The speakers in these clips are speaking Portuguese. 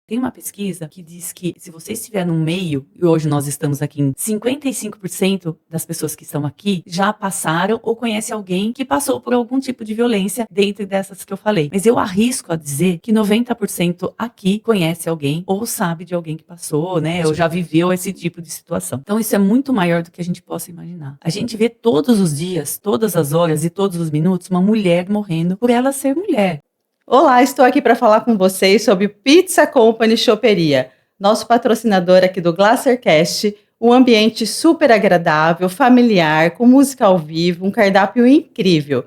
Tem uma pesquisa que diz que se você estiver no meio, e hoje nós estamos aqui em 55% das pessoas que estão aqui já passaram ou conhecem alguém que passou por algum tipo de violência dentre dessas que eu falei. Mas eu arrisco a dizer que 90% aqui conhece alguém ou sabe de alguém que passou, né? Ou já viveu esse tipo de situação. Então isso é muito maior do que a gente possa imaginar. A gente vê todos os dias, todas as horas e todos os minutos uma mulher morrendo por ela ser mulher. Olá, estou aqui para falar com vocês sobre Pizza Company Choperia, nosso patrocinador aqui do GlacerCast, um ambiente super agradável, familiar, com música ao vivo, um cardápio incrível.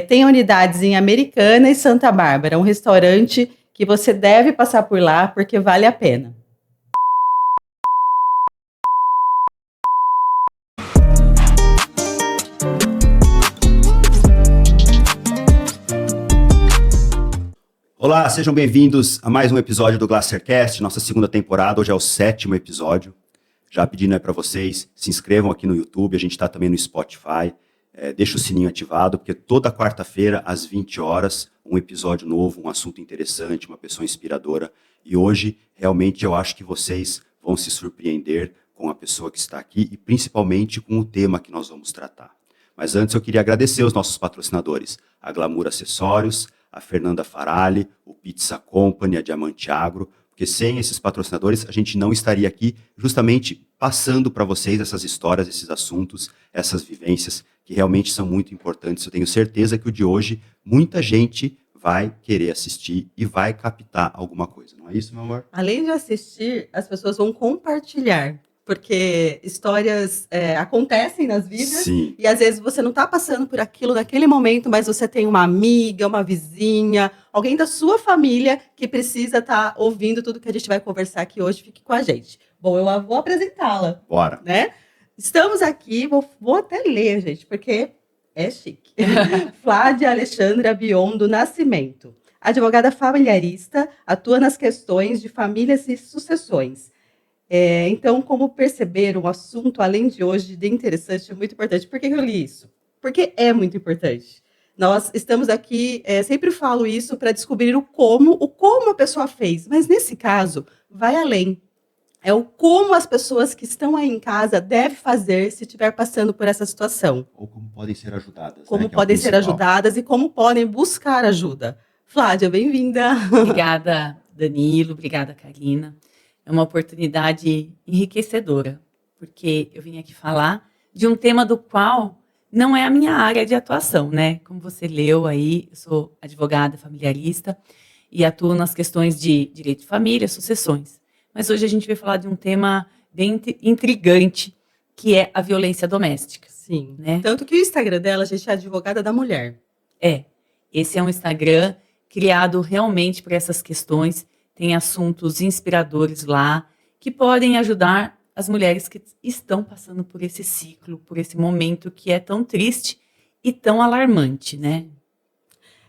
Tem unidades em Americana e Santa Bárbara, um restaurante que você deve passar por lá porque vale a pena. Olá, sejam bem-vindos a mais um episódio do GlacerCast, nossa segunda temporada, hoje é o 7º episódio. Já pedindo para vocês, se inscrevam aqui no YouTube, a gente está também no Spotify, deixa o sininho ativado, porque toda quarta-feira, às 20 horas, um episódio novo, um assunto interessante, uma pessoa inspiradora. E hoje, realmente, eu acho que vocês vão se surpreender com a pessoa que está aqui e principalmente com o tema que nós vamos tratar. Mas antes eu queria agradecer os nossos patrocinadores, a Glamour Acessórios, a Fernanda Farali, o Pizza Company, a Diamante Agro, porque sem esses patrocinadores a gente não estaria aqui justamente passando para vocês essas histórias, esses assuntos, essas vivências que realmente são muito importantes. Eu tenho certeza que o de hoje muita gente vai querer assistir e vai captar alguma coisa, não é isso, meu amor? Além de assistir, as pessoas vão compartilhar. Porque histórias acontecem nas vidas. Sim. E às vezes você não está passando por aquilo naquele momento, mas você tem uma amiga, uma vizinha, alguém da sua família que precisa estar ouvindo tudo que a gente vai conversar aqui hoje. Fique com a gente. Bom, eu vou apresentá-la. Bora. Né? Estamos aqui, vou até ler, gente, porque é chique. Flávia Alexandra Bion do Nascimento. Advogada familiarista, atua nas questões de famílias e sucessões. Então, como perceber um assunto, além de hoje, de interessante, é muito importante. Por que eu li isso? Porque é muito importante. Nós estamos aqui, sempre falo isso, para descobrir o como a pessoa fez. Mas, nesse caso, vai além. É o como as pessoas que estão aí em casa devem fazer se estiver passando por essa situação. Ou como podem ser ajudadas. Como né, que podem é o ser principal. ajudadas e como podem buscar ajuda. Flávia, bem-vinda. Obrigada, Danilo. Obrigada, Karina. É uma oportunidade enriquecedora, porque eu vim aqui falar de um tema do qual não é a minha área de atuação, né? Como você leu aí, eu sou advogada familiarista e atuo nas questões de direito de família, sucessões. Mas hoje a gente vai falar de um tema bem intrigante, que é a violência doméstica. Sim, né? Tanto que o Instagram dela, a gente é advogada da mulher. Esse é um Instagram criado realmente para essas questões. Tem assuntos inspiradores lá que podem ajudar as mulheres que estão passando por esse ciclo, por esse momento que é tão triste e tão alarmante, né?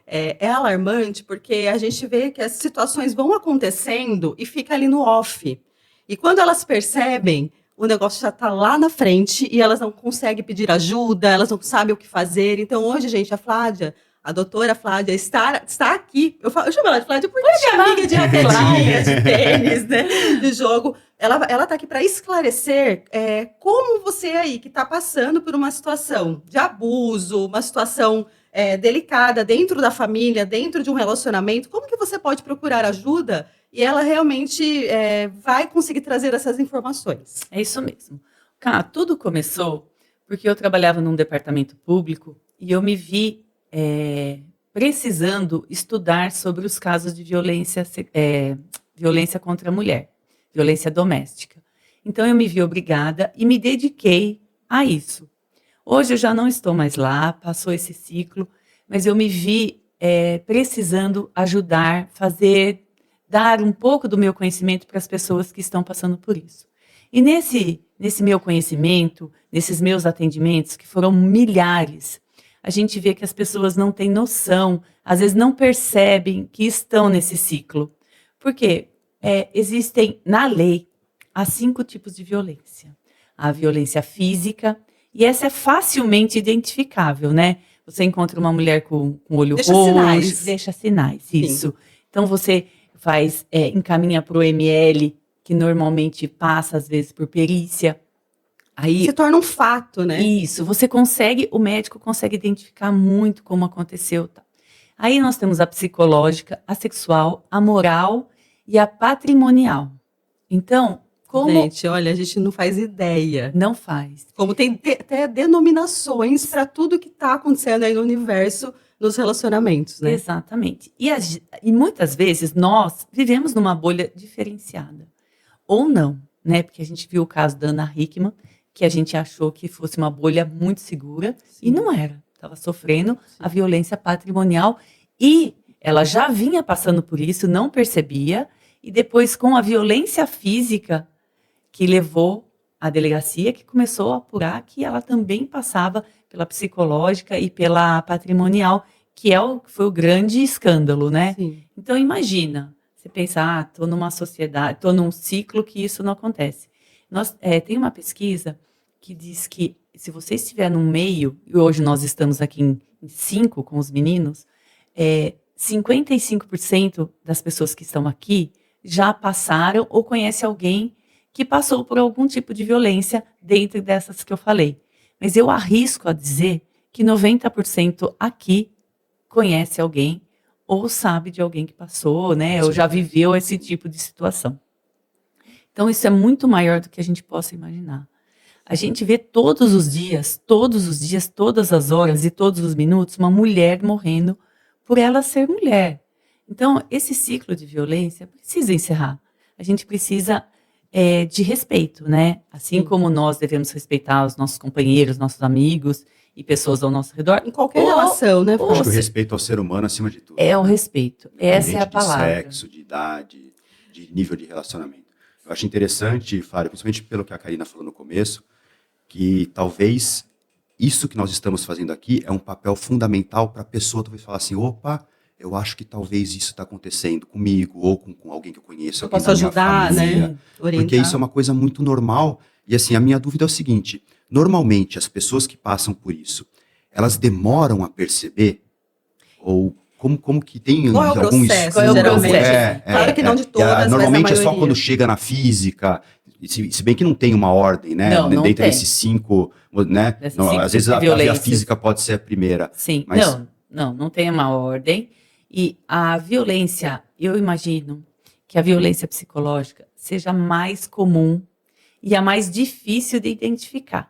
É alarmante porque a gente vê que as situações vão acontecendo e fica ali no off. E quando elas percebem, o negócio já está lá na frente e elas não conseguem pedir ajuda, elas não sabem o que fazer. Então, hoje, gente, a doutora Flávia está aqui. Eu chamo ela de Flávia porque é amiga de raquetinha, de tênis, né, de jogo. Ela está aqui para esclarecer como você aí que está passando por uma situação de abuso, uma situação delicada dentro da família, dentro de um relacionamento, como que você pode procurar ajuda e ela realmente vai conseguir trazer essas informações. É isso mesmo. Cara, tudo começou porque eu trabalhava num departamento público e eu me vi precisando estudar sobre os casos de violência contra a mulher, violência doméstica. Então eu me vi obrigada e me dediquei a isso. Hoje eu já não estou mais lá, passou esse ciclo, mas eu me vi precisando ajudar, dar um pouco do meu conhecimento para as pessoas que estão passando por isso. E nesse meu conhecimento, nesses meus atendimentos, que foram milhares, a gente vê que as pessoas não têm noção, às vezes não percebem que estão nesse ciclo. Porque existem, na lei, há 5 tipos de violência. A violência física, e essa é facilmente identificável, né? Você encontra uma mulher com olho roxo, deixa sinais, isso. Então você encaminha para o ML, que normalmente passa, às vezes, por perícia. Aí, Se torna um fato, né? isso, o médico consegue identificar muito como aconteceu. Tá? Aí nós temos a psicológica, a sexual, a moral e a patrimonial. Então, como Gente, olha, a gente não faz ideia. não faz? Como tem até denominações para tudo que está acontecendo aí no universo, nos relacionamentos, né? Exatamente. E muitas vezes nós vivemos numa bolha diferenciada. Ou não, né? Porque a gente viu o caso da Ana Hickman, que a gente achou que fosse uma bolha muito segura, e não era. Estava sofrendo a violência patrimonial e ela já vinha passando por isso, não percebia, e depois com a violência física que levou à delegacia, que começou a apurar que ela também passava pela psicológica e pela patrimonial, que foi o grande escândalo, né? Sim. Então imagina, você pensa, estou numa sociedade, estou num ciclo que isso não acontece. Tem uma pesquisa que diz que se você estiver no meio, e hoje nós estamos aqui em 5 com os meninos, 55% das pessoas que estão aqui já passaram ou conhecem alguém que passou por algum tipo de violência dentro dessas que eu falei. Mas eu arrisco a dizer que 90% aqui conhece alguém ou sabe de alguém que passou, né? Ou já viveu esse tipo de situação. Então, isso é muito maior do que a gente possa imaginar. A gente vê todos os dias, todas as horas e todos os minutos, uma mulher morrendo por ela ser mulher. Então, esse ciclo de violência precisa encerrar. A gente precisa de respeito, né? Assim como nós devemos respeitar os nossos companheiros, nossos amigos e pessoas ao nosso redor. Em qualquer relação, né? Acho que o respeito ao ser humano acima de tudo. É o respeito. Essa é a palavra. De sexo, de idade, de nível de relacionamento. Eu acho interessante, Flávia, principalmente pelo que a Karina falou no começo, que talvez isso que nós estamos fazendo aqui é um papel fundamental para a pessoa talvez falar assim, opa, eu acho que talvez isso está acontecendo comigo ou com alguém que eu conheço. Eu posso ajudar, né? Orientar. Porque isso é uma coisa muito normal. E assim, a minha dúvida é o seguinte, normalmente as pessoas que passam por isso, elas demoram a perceber? Ou como que tem qual é o algum processo, estudo? geralmente? Claro que não de todas, mas a normalmente é só maioria. quando chega na física, se bem que não tem uma ordem, né? Não Dentro tem. desses 5, né? Não, às vezes a via física pode ser a primeira. Sim, mas... não tem uma ordem. E a violência, eu imagino que a violência psicológica seja mais comum e a mais difícil de identificar.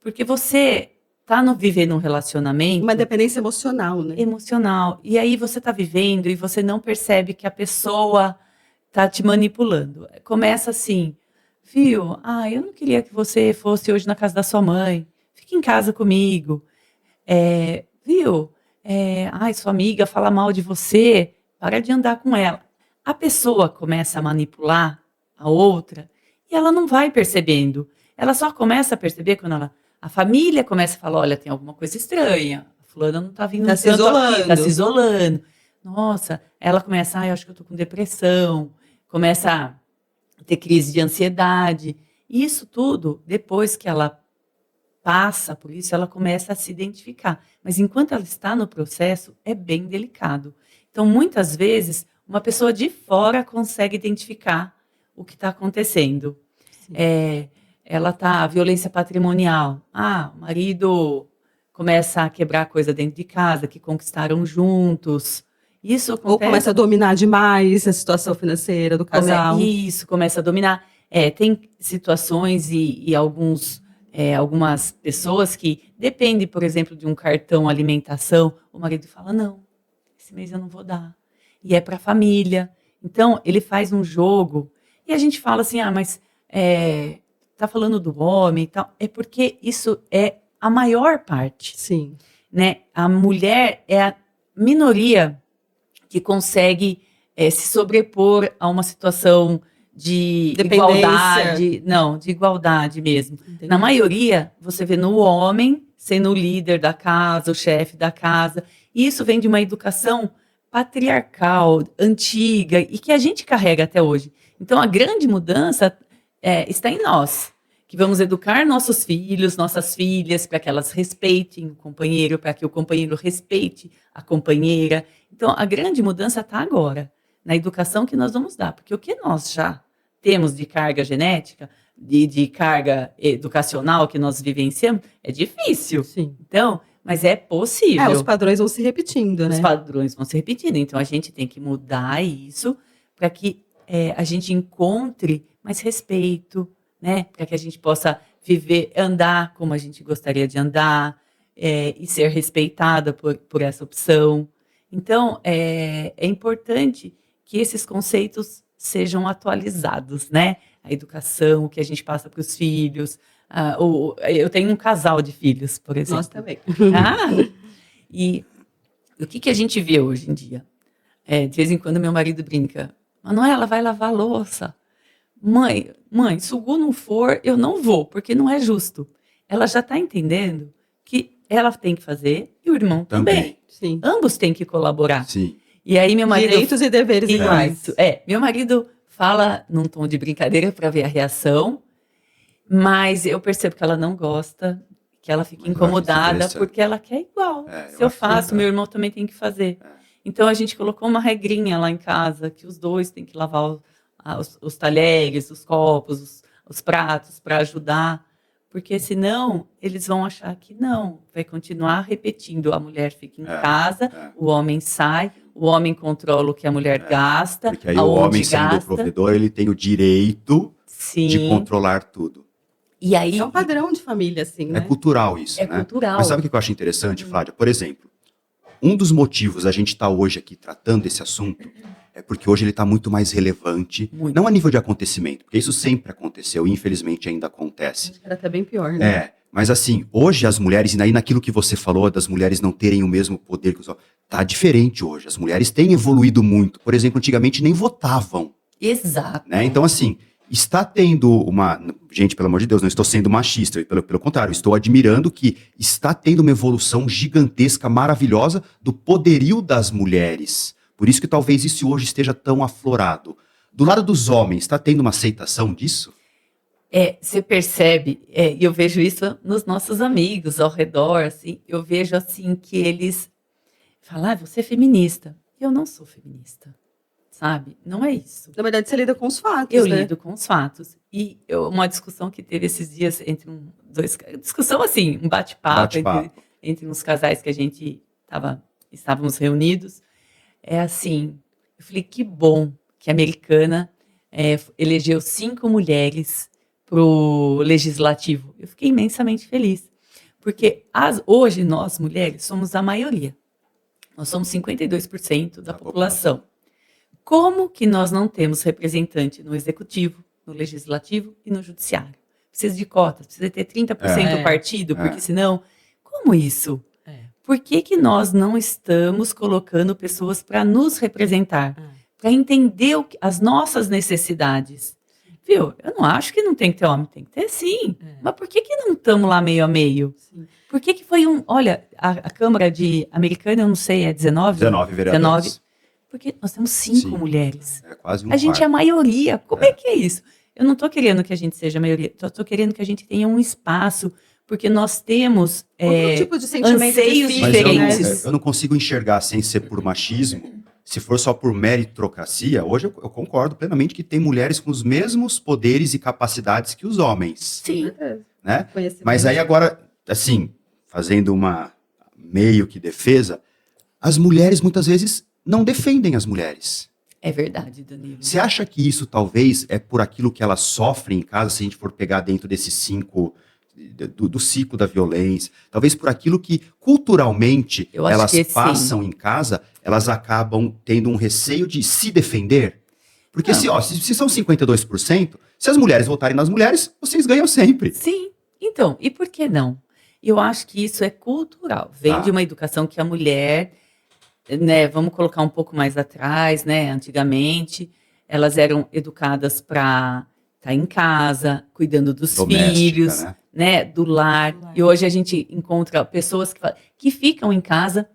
Porque você está vivendo um relacionamento... Uma dependência emocional, né? Emocional. E aí você está vivendo e você não percebe que a pessoa está te manipulando. Começa assim, viu? Eu não queria que você fosse hoje na casa da sua mãe. Fique em casa comigo. Viu? Sua amiga fala mal de você. Para de andar com ela. A pessoa começa a manipular a outra e ela não vai percebendo. Ela só começa a perceber quando a família começa a falar, olha, tem alguma coisa estranha. A fulana não está vindo Tá se isolando. Está se isolando. Nossa, ela começa, eu acho que eu estou com depressão. Começa a ter crise de ansiedade. E isso tudo, depois que ela passa por isso, ela começa a se identificar. Mas enquanto ela está no processo, é bem delicado. Então, muitas vezes, uma pessoa de fora consegue identificar o que está acontecendo. A violência patrimonial. O marido começa a quebrar coisa dentro de casa, que conquistaram juntos. Isso acontece. Ou começa a dominar demais a situação financeira do casal. Isso, começa a dominar. Tem situações e algumas pessoas que dependem, por exemplo, de um cartão alimentação, o marido fala, não, esse mês eu não vou dar. E é para a família. Então, ele faz um jogo. E a gente fala assim, mas tá falando do homem e tal. É porque isso é a maior parte. Sim. Né? A mulher é a minoria que consegue se sobrepor a uma situação de igualdade. Não, de igualdade mesmo. Entendi. Na maioria, você vê no homem sendo o líder da casa, o chefe da casa. E isso vem de uma educação patriarcal, antiga, e que a gente carrega até hoje. Então, a grande mudança está em nós, que vamos educar nossos filhos, nossas filhas, para que elas respeitem o companheiro, para que o companheiro respeite a companheira. Então, a grande mudança está agora. na educação que nós vamos dar. Porque o que nós já temos de carga genética, de carga educacional que nós vivenciamos, é difícil. Sim. Então, mas é possível. Os padrões vão se repetindo, né? Os padrões vão se repetindo. Então, a gente tem que mudar isso para que a gente encontre mais respeito, né? Para que a gente possa viver, andar como a gente gostaria de andar, e ser respeitada por essa opção. Então, é importante que esses conceitos sejam atualizados, né? A educação, o que a gente passa para os filhos. Eu tenho um casal de filhos, por exemplo. Nós também. E o que a gente vê hoje em dia? De vez em quando meu marido brinca, Manuela, vai lavar a louça. Mãe, se o Gu não for, eu não vou, porque não é justo. Ela já está entendendo que ela tem que fazer e o irmão também. Sim. Ambos têm que colaborar. Sim. E aí meu marido... Direitos e deveres iguais. Isso. Meu marido fala num tom de brincadeira para ver a reação, mas eu percebo que ela não gosta, que ela fica incomodada, porque ela quer igual. Se eu faço, meu irmão também tem que fazer. Então a gente colocou uma regrinha lá em casa, que os dois têm que lavar os talheres, os copos, os pratos, para ajudar, porque senão eles vão achar que não, vai continuar repetindo, a mulher fica em casa, o homem sai, o homem controla o que a mulher gasta, porque aí o homem, sendo o provedor, ele tem o direito de controlar tudo. E aí, é um padrão de família, assim, né? É cultural isso, né? Cultural. Mas sabe o que eu acho interessante, Flávia? Por exemplo, um dos motivos a gente estar hoje aqui tratando esse assunto é porque hoje ele está muito mais relevante, não a nível de acontecimento, porque isso sempre aconteceu e infelizmente ainda acontece. Acho que era até bem pior, né? Mas assim, hoje as mulheres, e aí naquilo que você falou, das mulheres não terem o mesmo poder que os homens, tá diferente hoje. As mulheres têm evoluído muito. Por exemplo, antigamente nem votavam. Exato. Né? Então assim, está tendo uma... Gente, pelo amor de Deus, não estou sendo machista, pelo contrário, estou admirando que está tendo uma evolução gigantesca, maravilhosa do poderio das mulheres. Por isso que talvez isso hoje esteja tão aflorado. Do lado dos homens, está tendo uma aceitação disso? Você percebe, e eu vejo isso nos nossos amigos ao redor, assim, eu vejo assim que eles falam, você é feminista. Eu não sou feminista, sabe? Não é isso. Na verdade, você lida com os fatos, Eu né? lido com os fatos. E uma discussão que teve esses dias entre discussão assim, um bate-papo entre uns casais que a gente estávamos reunidos, assim, eu falei, que bom que a Americana elegeu 5 mulheres para o legislativo. Eu fiquei imensamente feliz, porque hoje nós, mulheres, somos a maioria. Nós somos 52% da população. Como que nós não temos representante no executivo, no legislativo e no judiciário? Precisa de cotas, precisa ter 30% do partido, porque senão... Como isso? Por que nós não estamos colocando pessoas para nos representar? Para entender as nossas necessidades? Viu? Eu não acho que não tem que ter homem, tem que ter sim. Mas por que não estamos lá meio a meio? Sim. Por que foi olha, a Câmara Americana, eu não sei, é 19? 19 vereadores. 19. Porque nós temos 5 mulheres. É quase um A gente é a maioria. Como é que é isso? Eu não estou querendo que a gente seja a maioria. Estou querendo que a gente tenha um espaço, porque nós temos tipo de sentimento anseios diferentes. Eu não consigo enxergar sem ser por machismo. Se for só por meritocracia, hoje eu concordo plenamente que tem mulheres com os mesmos poderes e capacidades que os homens. Sim. Né? Mas aí agora, assim, fazendo uma meio que defesa, as mulheres muitas vezes não defendem as mulheres. É verdade, Danilo. Você acha que isso talvez é por aquilo que elas sofrem em casa, se a gente for pegar dentro desses 5... Do ciclo da violência, talvez por aquilo que culturalmente elas passam em casa, elas acabam tendo um receio de se defender? Porque se são 52%, se as mulheres votarem nas mulheres, vocês ganham sempre. Sim, então, e por que não? Eu acho que isso é cultural, vem de uma educação que a mulher, né, vamos colocar um pouco mais atrás, né, antigamente, elas eram educadas para estar em casa, cuidando dos filhos, né, do lar. E hoje a gente encontra pessoas que ficam em casa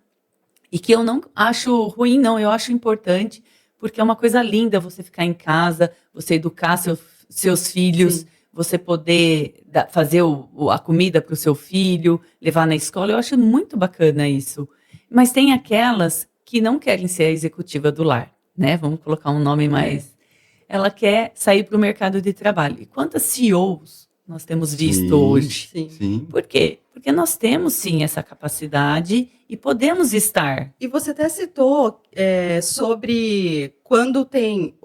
e que eu não acho ruim, não. Eu acho importante, porque é uma coisa linda você ficar em casa, você educar seus filhos, você poder fazer a comida para o seu filho, levar na escola. Eu acho muito bacana isso. Mas tem aquelas que não querem ser a executiva do lar. né? Vamos colocar um nome mais... Ela quer sair para o mercado de trabalho. E quantas CEOs nós temos visto hoje? Sim. Por quê? Porque nós temos, sim, essa capacidade e podemos estar. E você até citou sobre quando tem,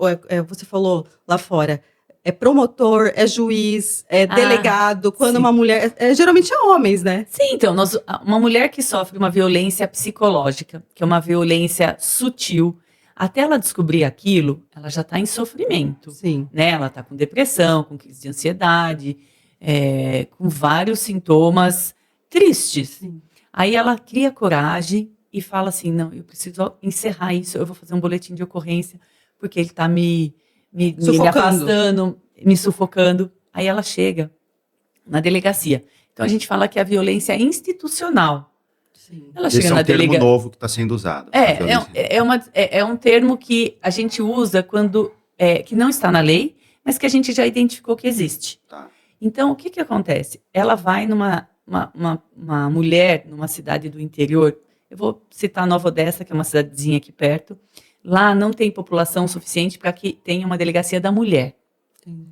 você falou lá fora, é promotor, é juiz, é delegado, quando sim. uma mulher, geralmente é homens, né? Sim, então, uma mulher que sofre uma violência psicológica, que é uma violência sutil, até ela descobrir aquilo, ela já está em sofrimento. Sim. Né? Ela está com depressão, com crise de ansiedade, com vários sintomas tristes. Sim. Aí ela cria coragem e fala assim, não, eu preciso encerrar isso, eu vou fazer um boletim de ocorrência, porque ele está me afastando, me sufocando. Aí ela chega na delegacia. Então a gente fala que a violência é institucional. Sim. Ela chega Esse é na um termo delegacia. novo que está sendo usado. É um termo que a gente usa quando que não está na lei, mas que a gente já identificou que existe. Tá. Então, o que acontece? Ela vai uma mulher numa cidade do interior, eu vou citar Nova Odessa, que é uma cidadezinha aqui perto, lá não tem população suficiente para que tenha uma delegacia da mulher. Entendi.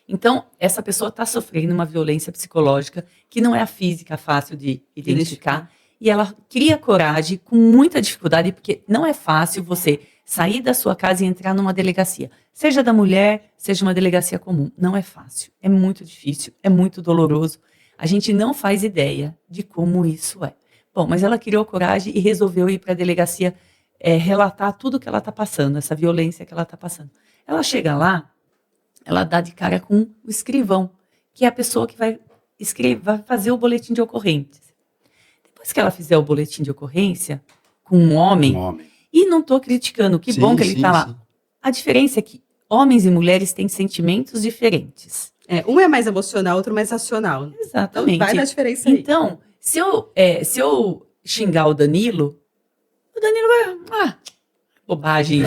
Então, essa pessoa está sofrendo uma violência psicológica, que não é a física fácil de identificar, e ela cria coragem com muita dificuldade, porque não é fácil você sair da sua casa e entrar numa delegacia. Seja da mulher, seja uma delegacia comum. Não é fácil, é muito difícil, é muito doloroso. A gente não faz ideia de como isso é. Bom, mas ela criou coragem e resolveu ir para a delegacia relatar tudo que ela está passando, essa violência que ela está passando. Ela chega lá, ela dá de cara com o escrivão, que é a pessoa que vai fazer o boletim de ocorrência. Depois que ela fizer o boletim de ocorrência com um homem, e não estou criticando, que bom que ele está lá. Sim. A diferença é que homens e mulheres têm sentimentos diferentes. Um é mais emocional, outro mais racional. Exatamente. Então, vai na diferença aí. Então, se eu xingar o Danilo vai... bobagem.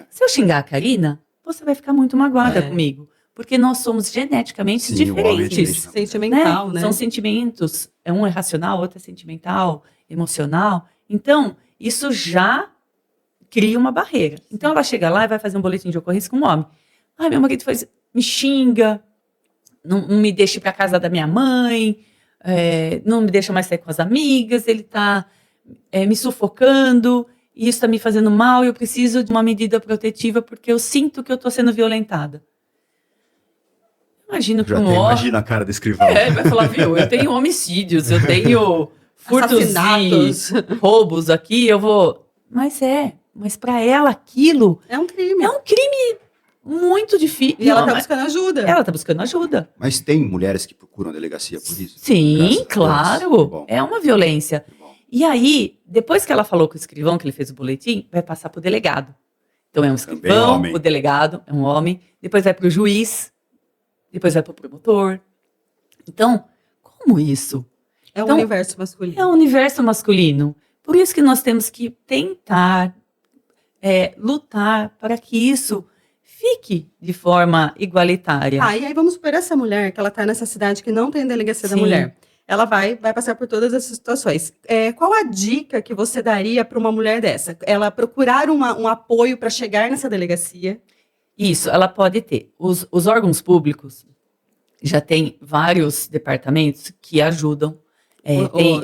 Se eu xingar a Karina, você vai ficar muito magoada comigo. Porque nós somos geneticamente diferentes. Sentimental, né? São sentimentos. Um é racional, outro é sentimental, emocional. Então, isso já cria uma barreira. Então, ela chega lá e vai fazer um boletim de ocorrência com um homem. Ai, meu marido me xinga, não me deixa ir para casa da minha mãe, não me deixa mais sair com as amigas, ele está me sufocando, e isso está me fazendo mal, eu preciso de uma medida protetiva porque eu sinto que eu estou sendo violentada. Imagino que imagina a cara do escrivão. Vai falar, viu, eu tenho homicídios, eu tenho furtos e roubos aqui, eu vou... Mas para ela aquilo... É um crime. É um crime muito difícil. E ela está buscando ajuda. Ela está buscando ajuda. Mas tem mulheres que procuram a delegacia por isso? Sim, claro. É uma violência. E aí, depois que ela falou com o escrivão, que ele fez o boletim, vai passar para o delegado. Então é um escrivão, o delegado é um homem, depois vai para o juiz, depois vai para o promotor. Então, como isso? É um universo masculino. É um universo masculino. Por isso que nós temos que tentar lutar para que isso fique de forma igualitária. E aí vamos supor essa mulher, que ela está nessa cidade que não tem delegacia da mulher. Ela vai passar por todas essas situações. Qual a dica que você daria para uma mulher dessa? Ela procurar um apoio para chegar nessa delegacia? Isso, ela pode ter. Os órgãos públicos já tem vários departamentos que ajudam.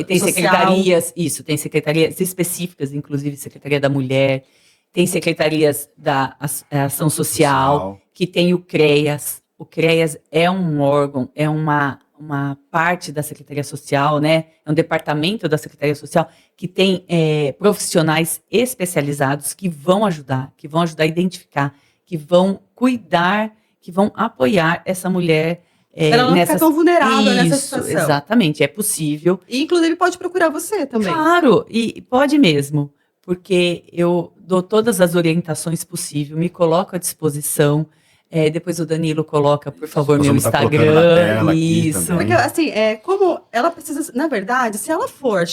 Tem secretarias, tem secretarias específicas, inclusive Secretaria da Mulher, tem secretarias da Ação Social, que tem o CREAS. O CREAS é um órgão, é uma parte da Secretaria Social, né? É um departamento da Secretaria Social que tem profissionais especializados que vão ajudar a identificar, que vão cuidar, que vão apoiar essa mulher. Ela não fica tão vulnerável nessa situação. Exatamente, é possível. E, inclusive, pode procurar você também. Claro, e pode mesmo, porque eu dou todas as orientações possíveis, me coloco à disposição. Depois o Danilo coloca, por favor, meu Instagram. Isso. Porque, assim, como ela precisa... Na verdade, se ela for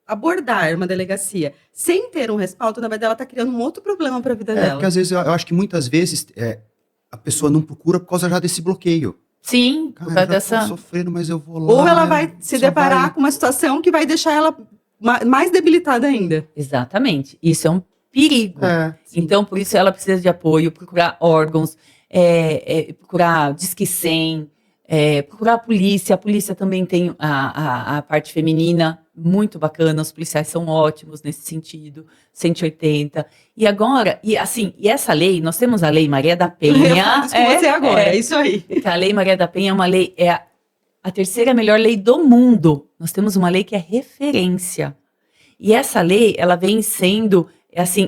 abordar uma delegacia sem ter um respaldo, na verdade, ela está criando um outro problema para a vida dela. Porque, às vezes, eu acho que muitas vezes a pessoa não procura por causa já desse bloqueio. Sim, por causa dessa... Tô sofrendo, mas eu vou lá... Ou ela vai se deparar com uma situação que vai deixar ela mais debilitada ainda. Exatamente. Isso é um perigo. Sim. Então, por isso ela precisa de apoio, procurar órgãos, procurar Disque 100, procurar a polícia. A polícia também tem a parte feminina muito bacana, os policiais são ótimos nesse sentido, 180. E agora, e essa lei, nós temos a Lei Maria da Penha. Eu falo isso com você agora, é isso aí. A Lei Maria da Penha é uma lei, a terceira melhor lei do mundo. Nós temos uma lei que é referência. E essa lei, ela vem sendo,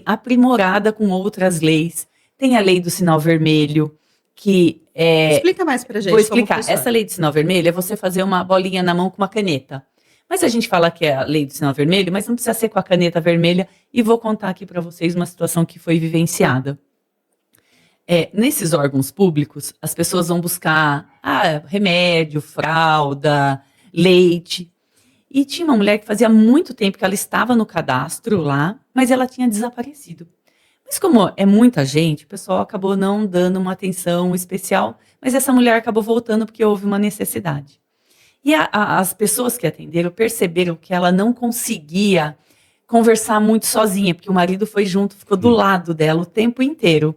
aprimorada com outras leis. Tem a lei do sinal vermelho, que Explica mais pra gente. vou explicar. Como funciona. Essa lei do sinal vermelho é você fazer uma bolinha na mão com uma caneta. Mas a gente fala que é a lei do sinal vermelho, mas não precisa ser com a caneta vermelha. E vou contar aqui para vocês uma situação que foi vivenciada. Nesses órgãos públicos, as pessoas vão buscar remédio, fralda, leite. E tinha uma mulher que fazia muito tempo que ela estava no cadastro lá, mas ela tinha desaparecido. Mas como é muita gente, o pessoal acabou não dando uma atenção especial, mas essa mulher acabou voltando porque houve uma necessidade. E as pessoas que atenderam perceberam que ela não conseguia conversar muito sozinha, porque o marido foi junto, ficou do lado dela o tempo inteiro.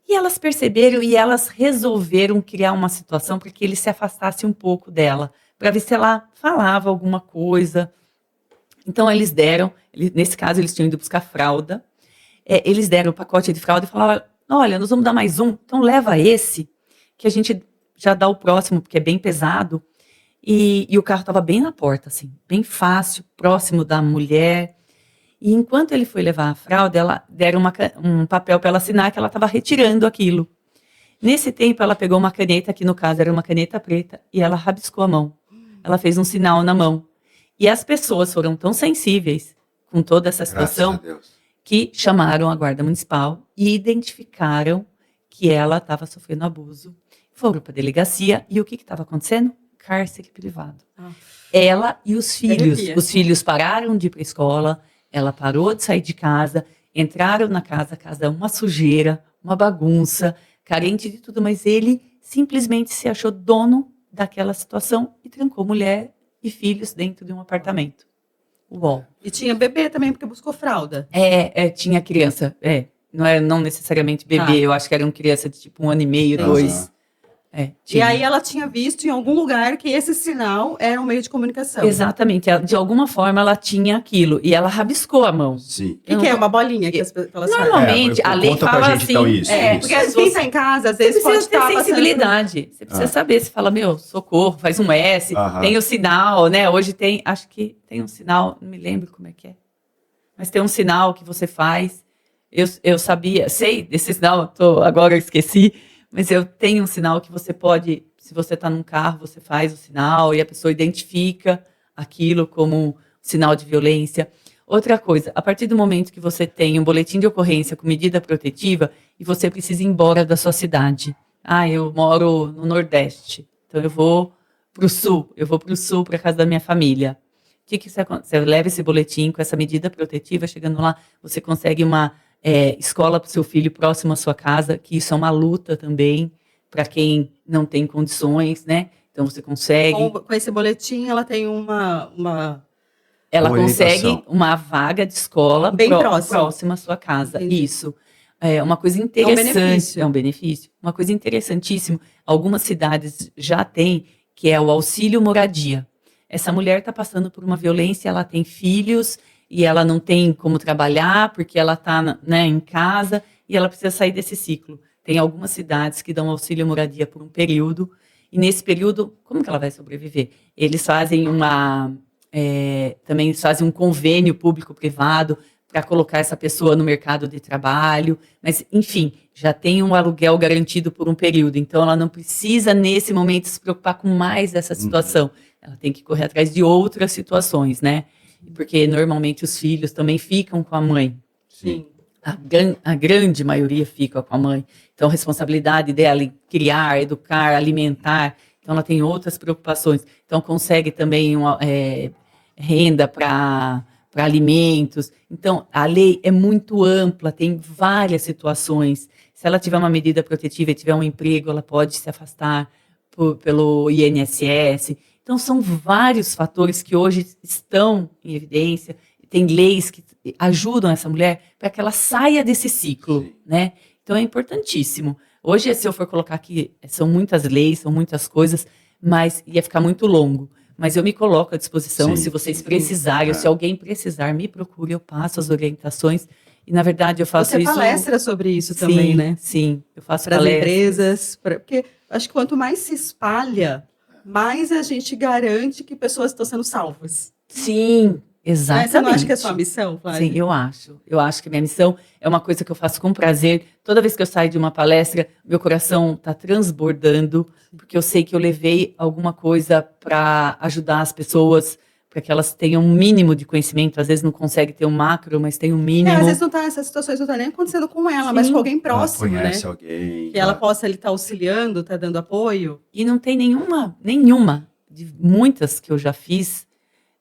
E elas perceberam e elas resolveram criar uma situação para que ele se afastasse um pouco dela, para ver se ela falava alguma coisa. Então eles deram, nesse caso eles tinham ido buscar fralda, eles deram o pacote de fralda e falaram, olha, nós vamos dar mais um, então leva esse, que a gente já dá o próximo, porque é bem pesado. E o carro estava bem na porta, bem fácil, próximo da mulher. E enquanto ele foi levar a fralda, deram um papel para ela assinar que ela estava retirando aquilo. Nesse tempo, ela pegou uma caneta, que no caso era uma caneta preta, e ela rabiscou a mão. Ela fez um sinal na mão. E as pessoas foram tão sensíveis com toda essa situação que chamaram a guarda municipal e identificaram que ela estava sofrendo abuso. Foram para a delegacia e o que estava acontecendo? Cárcere privado. Ela e os filhos. Os filhos pararam de ir para a escola, ela parou de sair de casa, entraram na casa uma sujeira, uma bagunça, carente de tudo, mas ele simplesmente se achou dono daquela situação e trancou mulher e filhos dentro de um apartamento. Uau. E tinha bebê também, porque buscou fralda. Tinha criança, não necessariamente bebê, eu acho que eram criança de tipo 1 ano e meio, 2. E aí ela tinha visto em algum lugar que esse sinal era um meio de comunicação. Exatamente, de alguma forma ela tinha aquilo e ela rabiscou a mão. Sim. O que é uma bolinha que elas fazem? Normalmente a lei conta pra fala gente, assim, então, isso. Porque às vezes tá em casa, às vezes você pode precisa estar ter sensibilidade, você precisa saber, você fala, socorro, faz um S, tem o sinal, né, hoje tem, acho que tem um sinal, não me lembro como é que é, mas tem um sinal que você faz, eu sabia, sei desse sinal, agora eu esqueci, mas eu tenho um sinal que você pode, se você está num carro, você faz o sinal e a pessoa identifica aquilo como um sinal de violência. Outra coisa, a partir do momento que você tem um boletim de ocorrência com medida protetiva e você precisa ir embora da sua cidade. Eu moro no Nordeste, então eu vou para o Sul, para a casa da minha família. O que você acontece? Você leva esse boletim com essa medida protetiva, chegando lá, você consegue uma escola para o seu filho próximo à sua casa, que isso é uma luta também para quem não tem condições, né? Então você consegue. Com esse boletim, ela tem ela orientação. consegue uma vaga de escola bem próxima à sua casa. Entendi. Isso. É uma coisa interessante. É um benefício. Uma coisa interessantíssima. Algumas cidades já têm, que é o auxílio moradia. Essa mulher está passando por uma violência, ela tem filhos e ela não tem como trabalhar porque ela está em casa e ela precisa sair desse ciclo. Tem algumas cidades que dão auxílio moradia por um período e nesse período, como que ela vai sobreviver? Eles fazem também fazem um convênio público-privado para colocar essa pessoa no mercado de trabalho, mas enfim, já tem um aluguel garantido por um período, então ela não precisa nesse momento se preocupar com mais essa situação. Ela tem que correr atrás de outras situações, né? Porque normalmente os filhos também ficam com a mãe. Sim. A grande maioria fica com a mãe. Então a responsabilidade dela em criar, educar, alimentar. Então ela tem outras preocupações. Então consegue também renda para alimentos. Então a lei é muito ampla, tem várias situações. Se ela tiver uma medida protetiva e tiver um emprego, ela pode se afastar pelo INSS. Então, são vários fatores que hoje estão em evidência. tem leis que ajudam essa mulher para que ela saia desse ciclo, Sim. né? Então é importantíssimo. Hoje, se eu for colocar aqui, são muitas leis, são muitas coisas, mas ia ficar muito longo. Mas eu me coloco à disposição, Sim, se vocês sim. precisarem, ou se alguém precisar, me procure, eu passo as orientações. E, na verdade, eu faço Você isso... palestra sobre isso Sim, também, né? sim, eu faço Para as palestras. empresas, porque acho que quanto mais se espalha, mais a gente garante que pessoas estão sendo salvas. Sim, exatamente. Né? Você não acha que é a sua missão, Flávia? Sim, eu acho. Eu acho que minha missão é uma coisa que eu faço com prazer. Toda vez que eu saio de uma palestra, meu coração está transbordando, porque eu sei que eu levei alguma coisa para ajudar as pessoas, para que elas tenham um mínimo de conhecimento. Às vezes não consegue ter um macro, mas tem um mínimo. Às vezes não tá, essas situações não estão nem acontecendo com ela, mas Sim. com alguém Ela próximo, né? conhece alguém. Que ela possa estar auxiliando, estar dando apoio. E não tem nenhuma, de muitas que eu já fiz,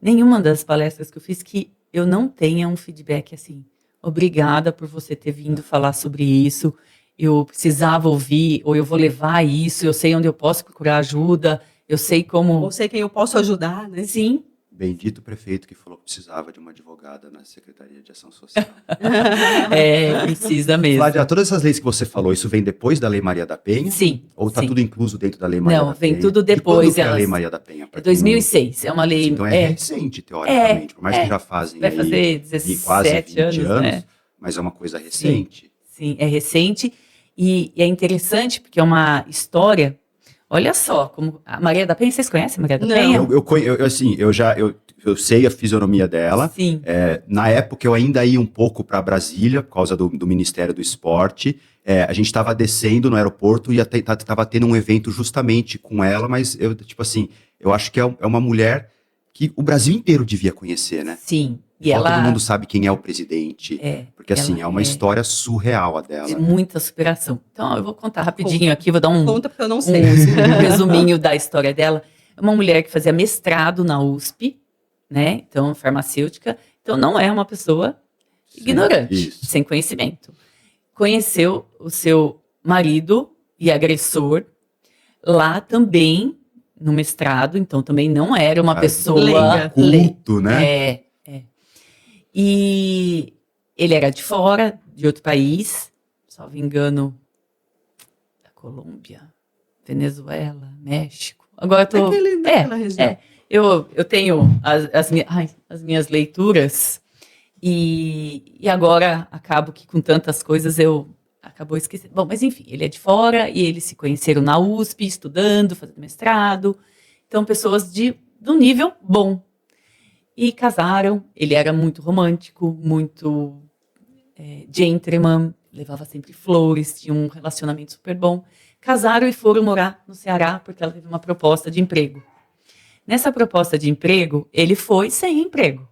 nenhuma das palestras que eu fiz que eu não tenha um feedback assim. Obrigada por você ter vindo falar sobre isso. Eu precisava ouvir, ou eu vou levar isso, eu sei onde eu posso procurar ajuda, eu sei como... Ou sei quem eu posso ajudar, né? Sim, Bendito prefeito que falou que precisava de uma advogada na Secretaria de Ação Social. precisa mesmo. Flávia, todas essas leis que você falou, isso vem depois da Lei Maria da Penha? Sim. Ou está sim. tudo incluso dentro da Lei Maria Não, da Penha? vem tudo E depois. quando que é a Lei Maria da Penha? É 2006, é uma lei... Então é recente, teoricamente, por mais que já fazem vai aí fazer 17 quase 20 anos, né? mas é uma coisa recente. Sim, é recente e é interessante porque é uma história. Olha só, como a Maria da Penha, vocês conhecem a Maria da Não. Penha? Eu sei a fisionomia dela. Sim. Na época eu ainda ia um pouco para Brasília, por causa do Ministério do Esporte. A gente estava descendo no aeroporto e estava tendo um evento justamente com ela, mas eu acho que é uma mulher que o Brasil inteiro devia conhecer, né? Sim. E Todo ela mundo sabe quem é o presidente. Porque assim, é uma história surreal a dela. de né? muita superação. Então, eu vou contar rapidinho aqui, vou dar um Conta porque eu não sei. um resuminho da história dela. É uma mulher que fazia mestrado na USP, né? Então, farmacêutica. Então, não é uma pessoa ignorante, isso. sem conhecimento. Conheceu o seu marido e agressor lá também no mestrado, então também não era uma pessoa leiga. Culto, né? E ele era de fora, de outro país, salvo engano, da Colômbia, Venezuela, México. Agora eu tô... Daquela região. Eu tenho as minhas leituras e agora acabo que com tantas coisas eu acabou esquecendo. Bom, mas enfim, ele é de fora e eles se conheceram na USP, estudando, fazendo mestrado. Então, pessoas de um nível bom. E casaram, ele era muito romântico, muito gentleman, levava sempre flores, tinha um relacionamento super bom. Casaram e foram morar no Ceará porque ela teve uma proposta de emprego. Nessa proposta de emprego, ele foi sem emprego,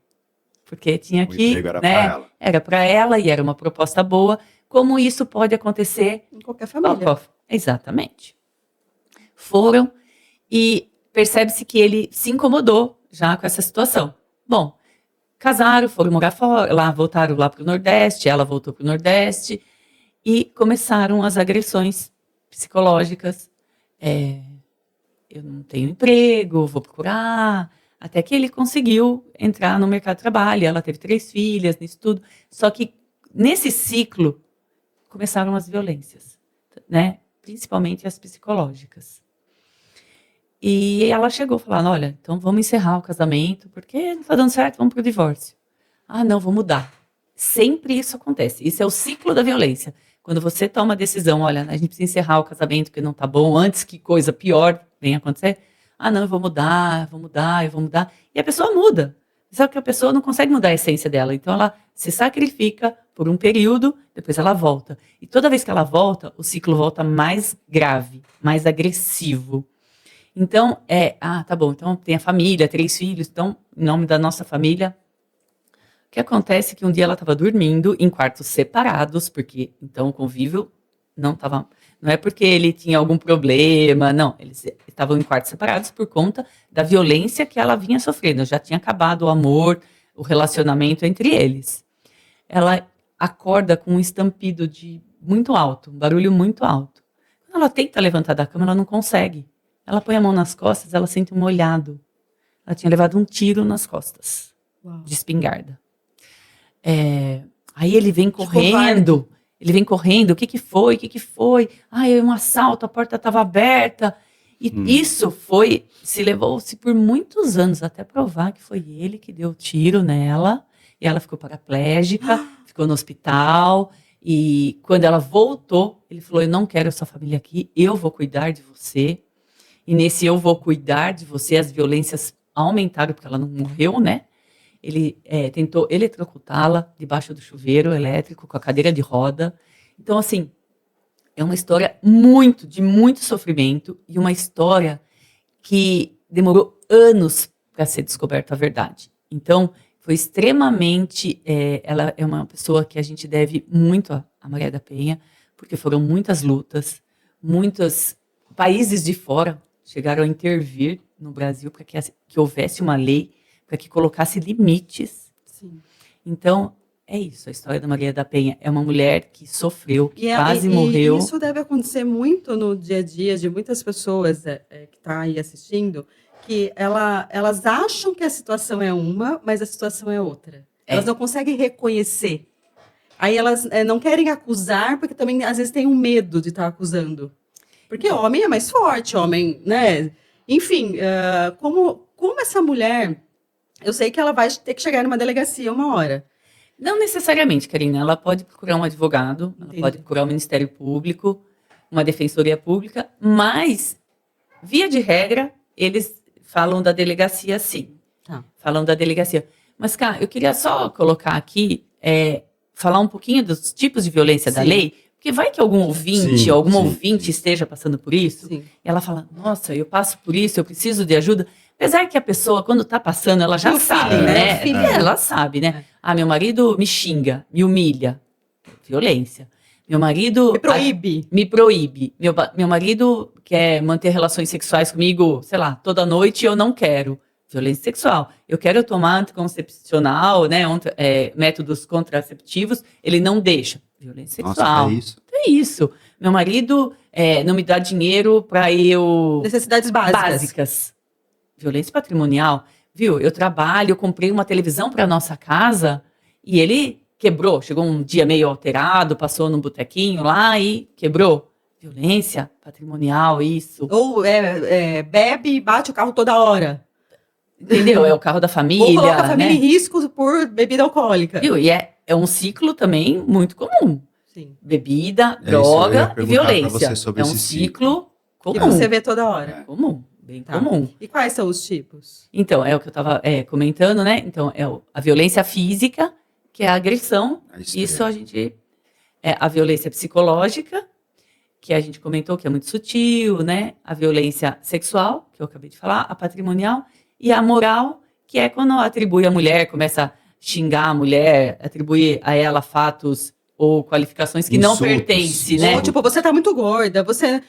porque tinha que... O emprego era né, para ela. Era para ela e era uma proposta boa. Como isso pode acontecer Em qualquer família. Exatamente. Foram e percebe-se que ele se incomodou já com essa situação. Bom, casaram, foram morar fora, lá, voltaram lá para o Nordeste, ela voltou para o Nordeste e começaram as agressões psicológicas. Eu não tenho emprego, vou procurar. Até que ele conseguiu entrar no mercado de trabalho. Ela teve 3 filhas, nisso tudo. Só que nesse ciclo começaram as violências, né? Principalmente as psicológicas. E ela chegou falando, olha, então vamos encerrar o casamento, porque não está dando certo, vamos para o divórcio. Ah, não, vou mudar. Sempre isso acontece. Isso é o ciclo da violência. Quando você toma a decisão, olha, a gente precisa encerrar o casamento porque não está bom, antes que coisa pior venha acontecer. Ah, não, eu vou mudar. E a pessoa muda. Só que a pessoa não consegue mudar a essência dela. Então, ela se sacrifica por um período, depois ela volta. E toda vez que ela volta, o ciclo volta mais grave, mais agressivo. Então, tá bom, então tem a família, 3 filhos, então, em nome da nossa família. O que acontece é que um dia ela estava dormindo em quartos separados, porque, então, o convívio não é porque ele tinha algum problema, não, eles estavam em quartos separados por conta da violência que ela vinha sofrendo. Já tinha acabado o amor, o relacionamento entre eles. Ela acorda com um estampido muito alto, um barulho muito alto. Quando ela tenta levantar da cama, ela não consegue. Ela põe a mão nas costas, ela sente um molhado. Ela tinha levado um tiro nas costas, Uau. de espingarda. Aí ele vem correndo, o que foi? Ah, é um assalto, a porta estava aberta. E isso levou-se por muitos anos, até provar que foi ele que deu o tiro nela, e ela ficou paraplégica, ficou no hospital, e quando ela voltou, ele falou, eu não quero essa família aqui, eu vou cuidar de você, e nesse eu vou cuidar de você, as violências aumentaram, porque ela não morreu, né? Ele tentou eletrocutá-la debaixo do chuveiro elétrico, com a cadeira de roda. Então, assim, é uma história de muito sofrimento e uma história que demorou anos para ser descoberta a verdade. Então, foi extremamente... ela é uma pessoa que a gente deve muito a Maria da Penha, porque foram muitas lutas, muitos países de fora chegaram a intervir no Brasil para que houvesse uma lei, para que colocasse limites. Sim. Então, é isso, a história da Maria da Penha é uma mulher que sofreu, que quase morreu. E isso deve acontecer muito no dia a dia de muitas pessoas que estão aí assistindo, que elas acham que a situação é uma, mas a situação é outra. Elas não conseguem reconhecer. Aí elas não querem acusar, porque também às vezes tem um medo de estar acusando. Porque homem é mais forte, homem, né? Enfim, como essa mulher, eu sei que ela vai ter que chegar numa delegacia uma hora. Não necessariamente, Karina. Ela pode procurar um advogado, ela pode procurar o Ministério Público, uma defensoria pública, mas, via de regra, eles falam da delegacia, sim. Falam da delegacia. Mas, cara, eu queria só colocar aqui, falar um pouquinho dos tipos de violência da lei, porque vai que algum ouvinte, ouvinte esteja passando por isso, e ela fala, nossa, eu passo por isso, eu preciso de ajuda. Apesar que a pessoa, quando tá passando, ela já sabe, né? Ela sabe, né? Ah, meu marido me xinga, me humilha. Violência. Meu marido... Me proíbe. Meu marido quer manter relações sexuais comigo, sei lá, toda noite e eu não quero. Violência sexual. Eu quero tomar anticoncepcional, né? Métodos contraceptivos, ele não deixa. Violência sexual. Nossa, é isso. Meu marido não me dá dinheiro para eu... Necessidades básicas. Violência patrimonial, viu? Eu trabalho, eu comprei uma televisão para nossa casa e ele quebrou. Chegou um dia meio alterado, passou num botequinho lá e quebrou. Violência patrimonial, isso. Ou bebe e bate o carro toda hora. Entendeu? É o carro da família. Ou coloca a família em risco por bebida alcoólica. Viu? E é um ciclo também muito comum. Sim. Bebida, droga e violência. É um ciclo comum. Que você vê toda hora. Comum. Bem comum. E quais são os tipos? Então, é o que eu estava comentando, né? Então, a violência física, que é a agressão. Isso a gente... a violência psicológica, que a gente comentou que é muito sutil, né? A violência sexual, que eu acabei de falar, a patrimonial, e a moral, que é quando atribui a mulher, começa a xingar a mulher, atribuir a ela fatos ou qualificações que não pertencem, né? Ou, tipo, você tá muito gorda, você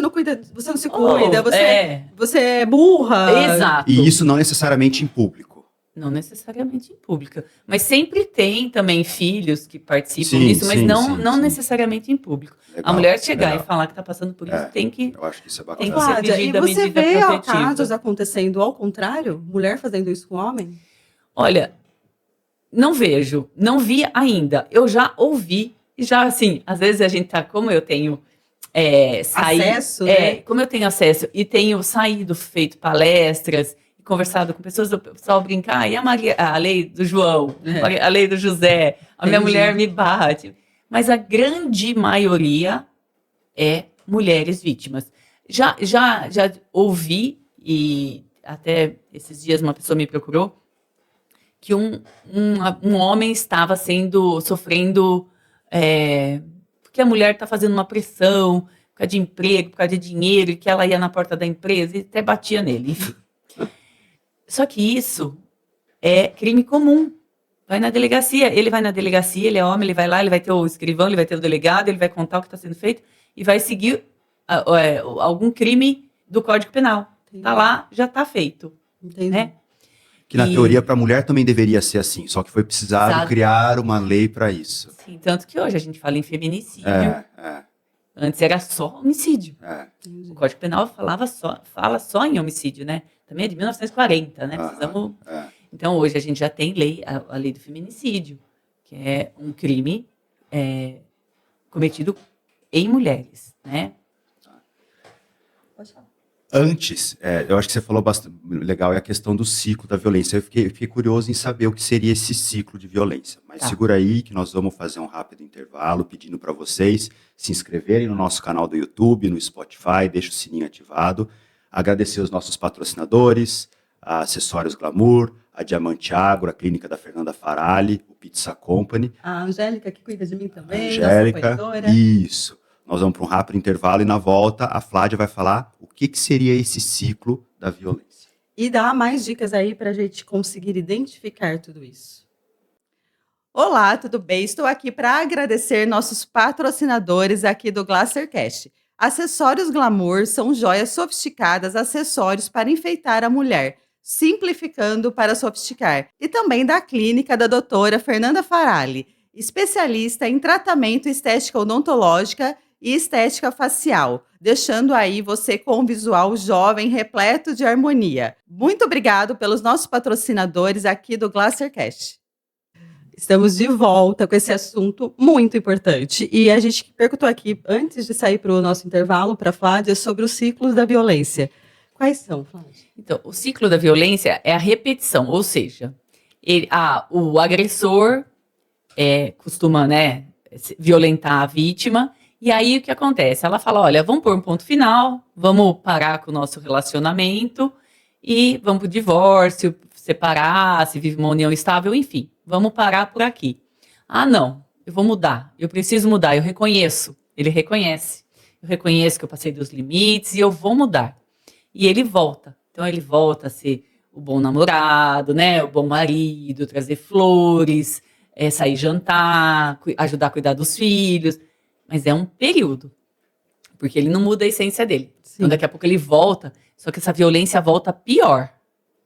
não cuida, você não se cuida, você é burra. Exato. E isso não necessariamente em público. Não necessariamente em público. Mas sempre tem também filhos que participam disso, mas não necessariamente em público. Legal, a mulher chegar e falar que tá passando por isso, tem que... Eu acho que isso é bacana. Tem que ser pedida e você medida vê protetiva. casos acontecendo ao contrário? Mulher fazendo isso com homem? Olha... Não vejo, não vi ainda. Eu já ouvi, e já assim, às vezes a gente tá, como eu tenho acesso, né? Como eu tenho acesso e tenho saído, feito palestras, e conversado com pessoas, o pessoal brincar, e a lei do João, a lei do José, a minha mulher me bate. Mas a grande maioria é mulheres vítimas. Já ouvi, e até esses dias uma pessoa me procurou, que um homem estava sofrendo, porque a mulher está fazendo uma pressão, por causa de emprego, por causa de dinheiro, e que ela ia na porta da empresa e até batia nele, enfim. Só que isso é crime comum. Vai na delegacia, ele vai na delegacia, ele é homem, ele vai lá, ele vai ter o escrivão, ele vai ter o delegado, ele vai contar o que está sendo feito e vai seguir algum crime do Código Penal. Está lá, já está feito. Entendi. Né? Que na teoria para a mulher também deveria ser assim, só que foi precisado criar uma lei para isso. Sim, tanto que hoje a gente fala em feminicídio. Antes era só homicídio. O Código Penal fala só em homicídio, né? Também é de 1940, né? Então hoje a gente já tem a lei do feminicídio. que é um crime cometido em mulheres, né? Pode falar. Antes, eu acho que você falou bastante legal, é a questão do ciclo da violência. Eu fiquei curioso em saber o que seria esse ciclo de violência. Mas Tá. segura aí que nós vamos fazer um rápido intervalo, pedindo para vocês se inscreverem no nosso canal do YouTube, no Spotify, deixa o sininho ativado. Agradecer os nossos patrocinadores, a Acessórios Glamour, a Diamante Agro, a Clínica da Fernanda Farali, o Pizza Company, A Angélica, que cuida de mim também, Angélica. nossa apoiadora. Isso. Nós vamos para um rápido intervalo e na volta a Flávia vai falar o que seria esse ciclo da violência. E dá mais dicas aí para a gente conseguir identificar tudo isso. Olá, tudo bem? Estou aqui para agradecer nossos patrocinadores aqui do Glacercast. Acessórios Glamour são joias sofisticadas, acessórios para enfeitar a mulher, simplificando para sofisticar. E também da clínica da doutora Fernanda Farali, especialista em tratamento estética odontológica e estética facial, deixando aí você com um visual jovem repleto de harmonia. Muito obrigado pelos nossos patrocinadores aqui do Glacercast. Estamos de volta com esse assunto muito importante. E a gente perguntou aqui, antes de sair para o nosso intervalo, para a Flávia, sobre os ciclos da violência. Quais são, Flávia? Então, o ciclo da violência é a repetição, ou seja, o agressor costuma, né, violentar a vítima, e aí o que acontece? Ela fala, olha, vamos pôr um ponto final, vamos parar com o nosso relacionamento e vamos para o divórcio, separar, se vive uma união estável, enfim, vamos parar por aqui. Ah, não, eu vou mudar, eu preciso mudar, eu reconheço, ele reconhece, eu reconheço que eu passei dos limites e eu vou mudar. E ele volta, então ele volta a ser o bom namorado, né, o bom marido, trazer flores, sair jantar, ajudar a cuidar dos filhos, mas é um período, porque ele não muda a essência dele. Sim. Então daqui a pouco ele volta, só que essa violência volta pior,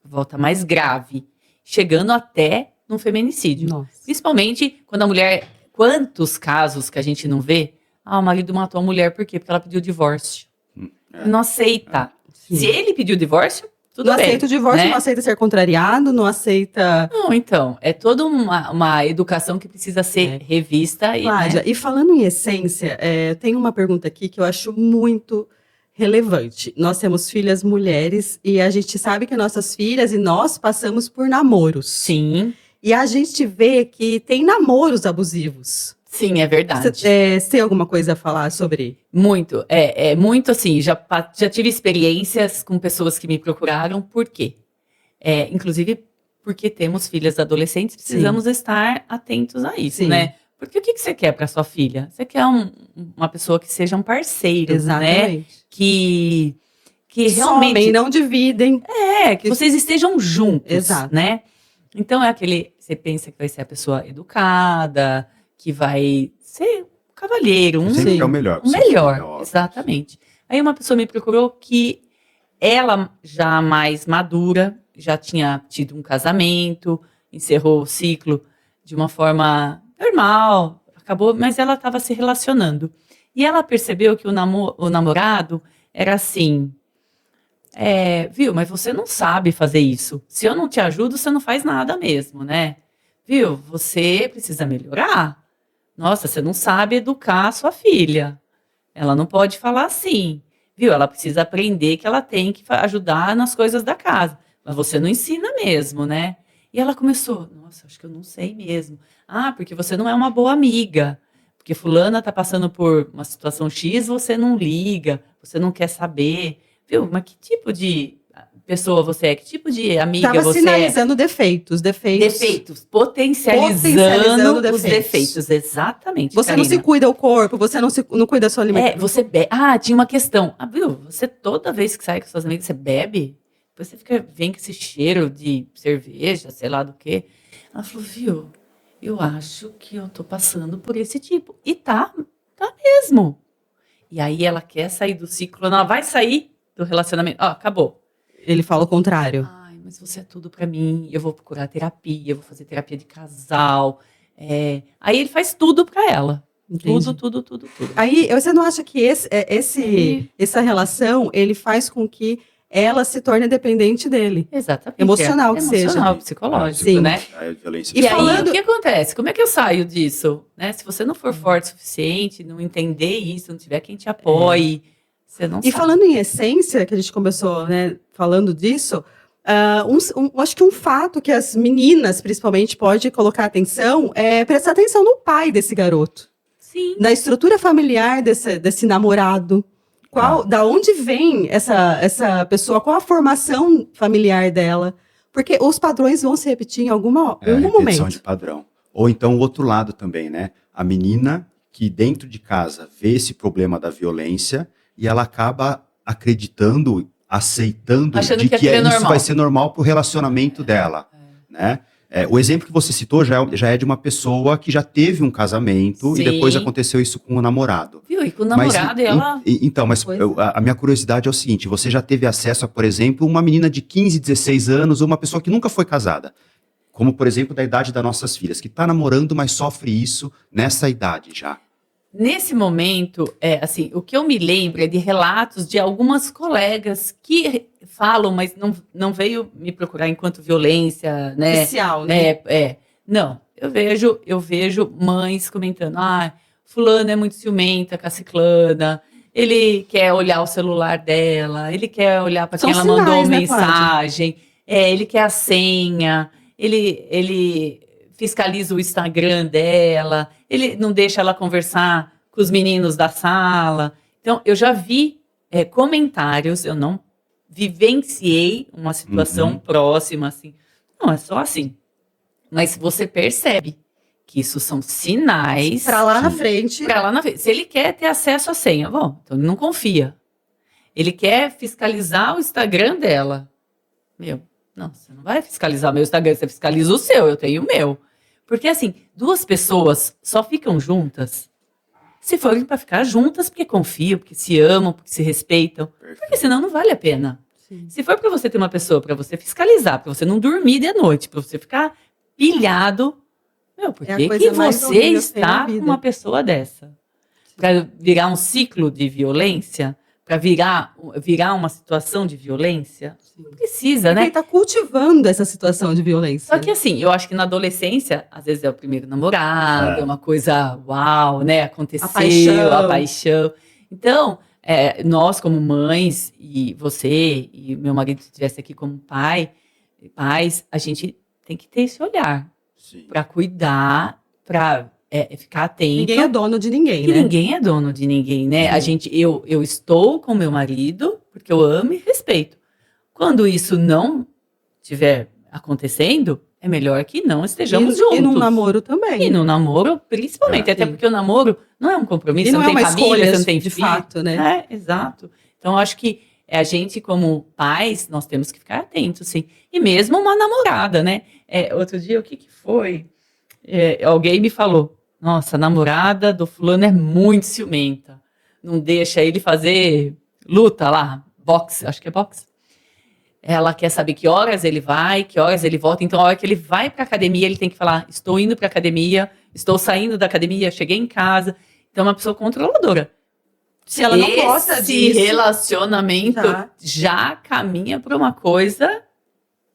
volta mais grave, chegando até num feminicídio. Nossa. Principalmente quando a mulher, quantos casos que a gente não vê, o marido matou a mulher, por quê? Porque ela pediu divórcio. Não aceita. Sim. Se ele pediu divórcio, tudo Não bem. aceita o divórcio, né? não aceita ser contrariado, não aceita... Não, então, é toda uma educação que precisa ser revista. Flávia, e falando em essência, tem uma pergunta aqui que eu acho muito relevante. Nós temos filhas mulheres e a gente sabe que nossas filhas e nós passamos por namoros. Sim, E a gente vê que tem namoros abusivos. sim, é verdade. Você tem alguma coisa a falar sobre? Muito, muito assim, já tive experiências com pessoas que me procuraram, por quê? Inclusive porque temos filhas adolescentes, precisamos estar atentos a isso, Sim. né? Porque o que você quer para sua filha? Você quer uma pessoa que seja um parceiro, né? Exatamente. Que realmente... Somem, não dividem. que vocês estejam juntos, Exato. né? Então você pensa que vai ser a pessoa educada, que vai ser um cavalheiro, Você sempre quer o melhor. o pro seu filho, é melhor, óbvio. exatamente. Aí uma pessoa me procurou que ela, já mais madura, já tinha tido um casamento, encerrou o ciclo de uma forma normal, acabou, mas ela estava se relacionando. E ela percebeu que o namorado era assim, viu, mas você não sabe fazer isso. Se eu não te ajudo, você não faz nada mesmo, né? Viu, você precisa melhorar. Nossa, você não sabe educar a sua filha. Ela não pode falar assim. Viu, ela precisa aprender que ela tem que ajudar nas coisas da casa. Mas você não ensina mesmo, né? E ela começou, nossa, acho que eu não sei mesmo. Porque você não é uma boa amiga. Porque fulana tá passando por uma situação X, você não liga, você não quer saber. Viu, mas que tipo de pessoa você é? Que tipo de amiga Estava você sinalizando defeitos. Potencializando Potencializando os defeitos, exatamente. Você não se Karina. cuida o corpo, você não cuida da sua alimentação. Você bebe. Tinha uma questão. Viu? Você toda vez que sai com suas amigas, você bebe? Depois você vem com esse cheiro de cerveja, sei lá do quê. Ela falou, viu, eu acho que eu tô passando por esse tipo. E tá mesmo. E aí ela quer sair do ciclo, ela vai sair do relacionamento. Acabou. Ele fala o contrário. Ai, mas você é tudo pra mim, eu vou procurar terapia, eu vou fazer terapia de casal. Aí ele faz tudo pra ela. Entendi. Tudo. Aí, você não acha que essa relação, ele faz com que ela se torna dependente dele. Exatamente. Emocional que seja. Emocional, psicológico, Sim. né? É violência. E E aí, falando- o que acontece? Como é que eu saio disso? Né? Se você não for forte o suficiente, não entender isso, não tiver quem te apoie, você não E sabe. falando em essência, que a gente começou, né, falando disso, acho que um fato que as meninas, principalmente, pode colocar atenção é prestar atenção no pai desse garoto, Sim. na estrutura familiar desse namorado. Da onde vem essa pessoa? Qual a formação familiar dela? Porque os padrões vão se repetir em algum Repetição momento. de padrão. Ou então o outro lado também, né? A menina que dentro de casa vê esse problema da violência e ela acaba acreditando, aceitando Achando de que que aquilo é isso normal. vai ser normal pro relacionamento dela, né? O exemplo que você citou já é de uma pessoa que já teve um casamento Sim. e depois aconteceu isso com o namorado. Viu? E com o namorado, ela... Então, mas Pois a minha curiosidade é o seguinte, você já teve acesso a, por exemplo, uma menina de 15, 16 anos ou uma pessoa que nunca foi casada, como, por exemplo, da idade das nossas filhas, que está namorando, mas sofre isso nessa idade já. Nesse momento, assim, o que eu me lembro é de relatos de algumas colegas que falam, mas não veio me procurar enquanto violência, né? Oficial, né? Não, eu vejo mães comentando, fulano é muito ciumenta com a ciclana, ele quer olhar o celular dela, ele quer olhar para São quem ela sinais, mandou né, mensagem, ele quer a senha, ele fiscaliza o Instagram dela, ele não deixa ela conversar com os meninos da sala. Então, eu já vi comentários, eu não vivenciei uma situação próxima, assim. Não, é só assim. Mas você percebe que isso são sinais. Para lá na frente. Para lá na frente. Se ele quer ter acesso à senha, bom, então ele não confia. Ele quer fiscalizar o Instagram dela. Não, você não vai fiscalizar meu Instagram, você fiscaliza o seu, eu tenho o meu. Porque, assim, duas pessoas só ficam juntas se forem para ficar juntas porque confiam, porque se amam, porque se respeitam. Porque senão não vale a pena. Sim. Se for para você ter uma pessoa para você fiscalizar, para você não dormir de noite, para você ficar pilhado, por É a que coisa mais você horrível que tem na está com vida. uma pessoa dessa? Para virar um ciclo de violência? Para virar uma situação de violência? Não precisa, Porque né? ele está cultivando essa situação de violência. Só que assim, eu acho que na adolescência, às vezes é o primeiro namorado, é uma coisa, uau, né? Aconteceu, a paixão. Então, nós como mães, e você e meu marido se estivesse aqui como pais, a gente tem que ter esse olhar para cuidar, para ficar atento. Ninguém é dono de ninguém, E né? ninguém é dono de ninguém, né? Eu estou com meu marido porque eu amo e respeito. Quando isso não estiver acontecendo, é melhor que não estejamos juntos. E num namoro também. E no namoro, principalmente. Até sim. porque o namoro não é um compromisso, E você não não é tem uma família, escolha você não tem de filho. fato, né? Exato. Então, eu acho que a gente, como pais, nós temos que ficar atentos, sim. E mesmo uma namorada, né? Outro dia, o que foi? Alguém me falou, nossa, a namorada do fulano é muito ciumenta. Não deixa ele fazer luta lá, boxe, acho que é boxe. Ela quer saber que horas ele vai, que horas ele volta. Então, a hora que ele vai para academia, ele tem que falar, estou indo para academia, estou saindo da academia, cheguei em casa. Então, é uma pessoa controladora. Se ela não gosta disso, relacionamento já caminha para uma coisa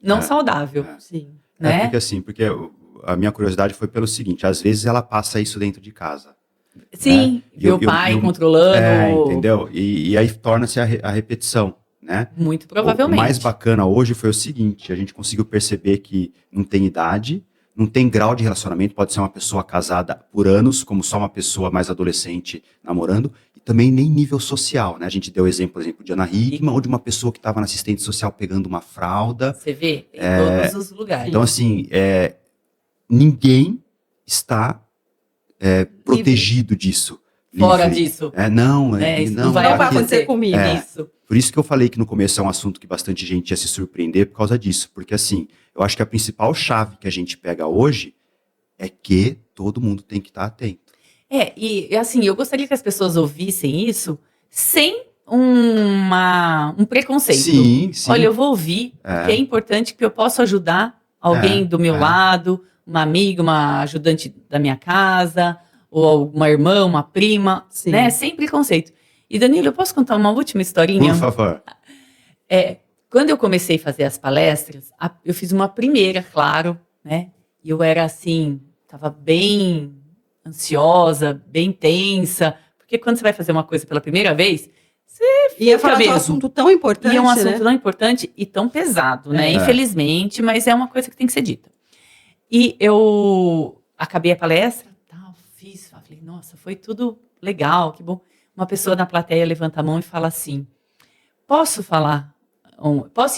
não saudável. Sim. Né? Porque a minha curiosidade foi pelo seguinte, às vezes ela passa isso dentro de casa. Sim, vê o pai controlando. Entendeu? E aí torna-se a repetição, né? Muito provavelmente. O mais bacana hoje foi o seguinte, a gente conseguiu perceber que não tem idade, não tem grau de relacionamento, pode ser uma pessoa casada por anos, como só uma pessoa mais adolescente namorando, e também nem nível social, né? A gente deu exemplo, por exemplo, de Ana Hickman, ou de uma pessoa que estava na assistente social pegando uma fralda. Você vê em todos os lugares. Então, assim, ninguém está protegido disso. Fora livre. disso. Não vai acontecer comigo. Isso. Por isso que eu falei que no começo é um assunto que bastante gente ia se surpreender por causa disso. Porque, assim, eu acho que a principal chave que a gente pega hoje é que todo mundo tem que estar atento. E assim, eu gostaria que as pessoas ouvissem isso sem um preconceito. Sim. Olha, eu vou ouvir, porque é importante que eu possa ajudar alguém do meu lado, uma amiga, uma ajudante da minha casa, ou uma irmã, uma prima, né? Sem preconceito. E Danilo, eu posso contar uma última historinha? Por favor. Quando eu comecei a fazer as palestras, eu fiz uma primeira, claro, né? E eu era assim, estava bem ansiosa, bem tensa, porque quando você vai fazer uma coisa pela primeira vez, você Ia fica falar de um mesmo. assunto tão importante, E é um assunto né? tão importante e tão pesado, né? Infelizmente, mas é uma coisa que tem que ser dita. E eu acabei a palestra, tal, falei, nossa, foi tudo legal, que bom. Uma pessoa na plateia levanta a mão e fala assim, posso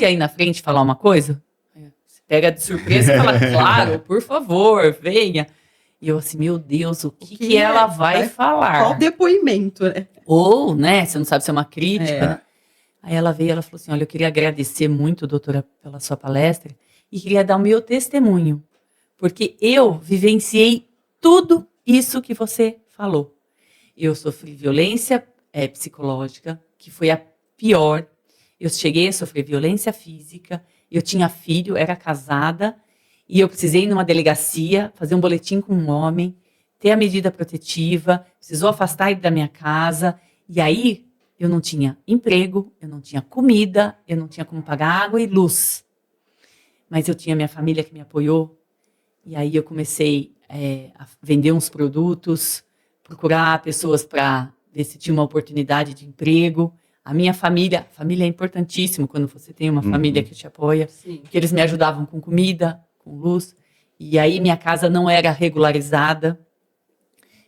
ir aí na frente falar uma coisa? Você pega de surpresa e fala, claro, por favor, venha. E eu assim, meu Deus, o que ela vai falar? Qual depoimento, né? Ou, né, você não sabe se é uma crítica, né? É. Aí ela veio e ela falou assim, olha, eu queria agradecer muito, doutora, pela sua palestra e queria dar o meu testemunho, porque eu vivenciei tudo isso que você falou. Eu sofri violência psicológica, que foi a pior. Eu cheguei a sofrer violência física, eu tinha filho, era casada, e eu precisei ir numa delegacia, fazer um boletim com um homem, ter a medida protetiva, precisou afastar ele da minha casa, e aí eu não tinha emprego, eu não tinha comida, eu não tinha como pagar água e luz. Mas eu tinha minha família que me apoiou, e aí eu comecei a vender uns produtos, procurar pessoas para ver se tinha uma oportunidade de emprego. A minha família é importantíssimo quando você tem uma família que te apoia, que eles me ajudavam com comida, com luz, e aí minha casa não era regularizada,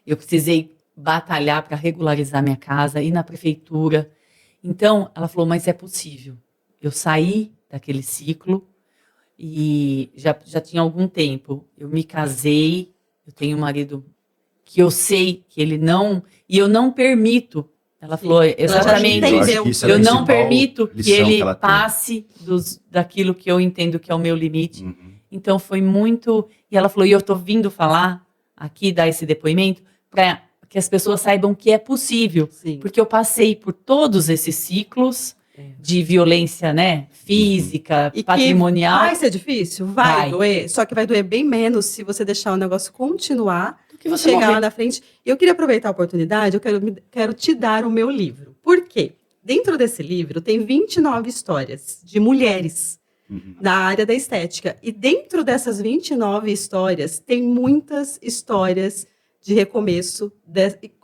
eu precisei batalhar para regularizar minha casa, ir na prefeitura. Então, ela falou, mas é possível. Eu saí daquele ciclo e já tinha algum tempo. Eu me casei, eu tenho um marido que eu sei que ele não... E eu não permito. Ela falou exatamente, eu não permito que ele passe daquilo que eu entendo que é o meu limite. Então, foi muito... E ela falou, e eu estou vindo falar aqui, dar esse depoimento, para que as pessoas saibam que é possível. Sim. Porque eu passei por todos esses ciclos de violência, né, física, E patrimonial. Vai ser difícil? Vai doer. Só que vai doer bem menos se você deixar o negócio continuar, que você chegar morrer lá na frente. Eu queria aproveitar a oportunidade, eu quero te dar o meu livro. Por quê? Dentro desse livro tem 29 histórias de mulheres na área da estética. E dentro dessas 29 histórias, tem muitas histórias de recomeço,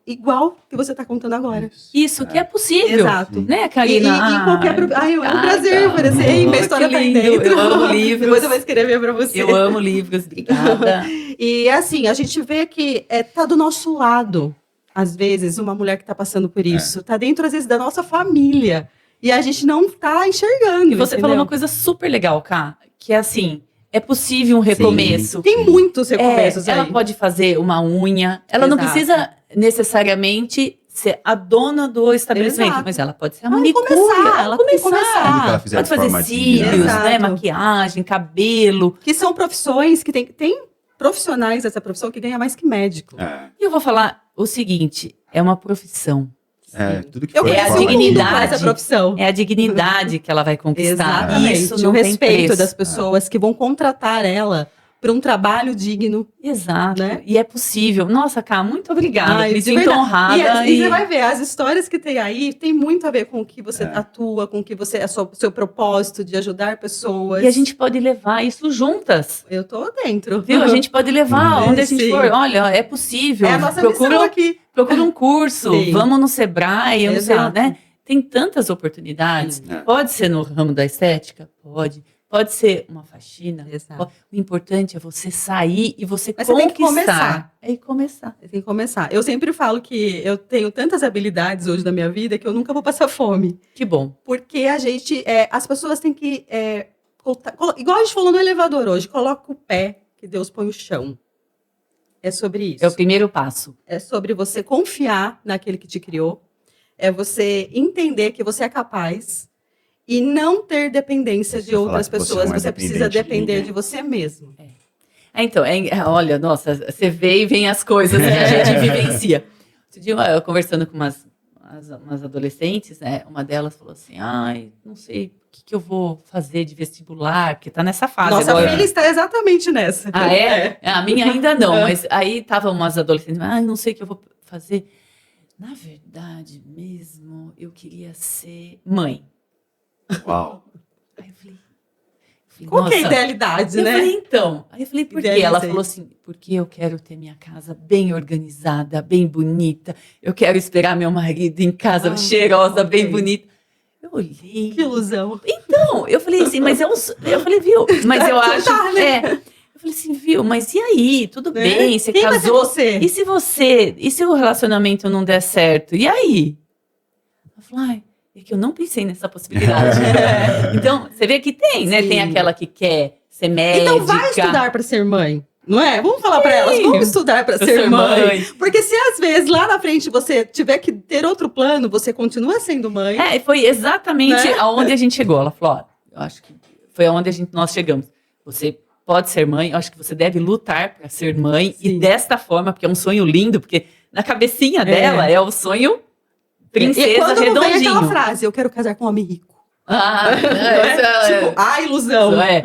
igual que você está contando agora. Isso, que é possível. Exato. Né, Karina? E qualquer... é um prazer aparecer aí, minha história tá aí dentro. Eu amo livros. Depois eu vou escrever para você. Eu amo livros, obrigada. E assim, a gente vê que tá do nosso lado, às vezes, uma mulher que está passando por isso. Tá dentro, às vezes, da nossa família. E a gente não tá enxergando. E você falou uma coisa super legal, Ká, que é assim, é possível um recomeço. Sim. Tem muitos recomeços aí. Ela pode fazer uma unha, ela não precisa necessariamente ser a dona do estabelecimento, mas ela pode ser a manicure. Ela começar. Pode fazer cílios, né, maquiagem, cabelo. Que são profissões que tem profissionais dessa profissão que ganham mais que médico. E eu vou falar o seguinte, é uma profissão. Tudo que foi a dignidade essa profissão. É a dignidade que ela vai conquistar. Exatamente. Isso não o tem respeito preço. das pessoas que vão contratar ela para um trabalho digno. Exato. Né? E é possível. Nossa, Ká, muito obrigada. Me sinto verdade. honrada. E você vai ver, as histórias que tem aí tem muito a ver com o que você atua, com o que você seu propósito de ajudar pessoas. E a gente pode levar isso juntas. Eu tô dentro. Viu? A gente pode levar onde a gente for. Olha, é possível. É a nossa missão aqui. Procura um curso, vamos no Sebrae, eu não sei, né? Tem tantas oportunidades. Pode ser no ramo da estética? Pode. Pode ser uma faxina. Exato. O importante é você sair e você Mas conquistar. Você tem que começar. Começar. Você tem que começar. Eu sempre falo que eu tenho tantas habilidades hoje na minha vida que eu nunca vou passar fome. Que bom. Porque a gente, as pessoas têm que, igual a gente falou no elevador hoje, coloca o pé que Deus põe o chão. É sobre isso. É o primeiro passo. É sobre você confiar naquele que te criou. É você entender que você é capaz e não ter dependência de outras pessoas. Você precisa depender de você mesmo. Então, olha, nossa, você vê e vem as coisas que a gente vivencia. Outro dia, eu conversando com umas adolescentes, né? Uma delas falou assim, não sei o que eu vou fazer de vestibular, porque tá nessa fase Nossa agora. filha está exatamente nessa. A minha ainda não, mas aí estavam umas adolescentes, não sei o que eu vou fazer. Na verdade mesmo, eu queria ser mãe. Uau. Aí eu falei, Qual que é a nossa. idealidade, Eu né? falei, então. Aí eu falei, por quê? Idealizei. Ela falou assim, porque eu quero ter minha casa bem organizada, bem bonita. Eu quero esperar meu marido em casa, cheirosa, bem ok. bonita. Eu olhei. Que ilusão. Então, eu falei assim, mas eu falei, viu, mas eu acho, Tá, né? eu falei assim, viu, mas e aí? Tudo Né? bem, você Quem vai ser casou. você? E se o relacionamento não der certo? E aí? Eu falei, ai, é que eu não pensei nessa possibilidade. Então, você vê que tem, né? Sim. Tem aquela que quer ser médica. Então vai estudar para ser mãe. Não é? Vamos falar para elas, vamos estudar para Pra ser ser mãe. mãe. Porque se às vezes lá na frente você tiver que ter outro plano, você continua sendo mãe. É, foi exatamente Né? aonde a gente chegou. Ela falou, ó, eu acho que foi aonde nós chegamos. Você pode ser mãe, eu acho que você deve lutar para ser mãe. Sim. E desta forma, porque é um sonho lindo, porque na cabecinha dela é o sonho princesa E quando não vem redondinho. aquela frase, eu quero casar com um homem rico. Ah, Tipo, a ilusão. isso é.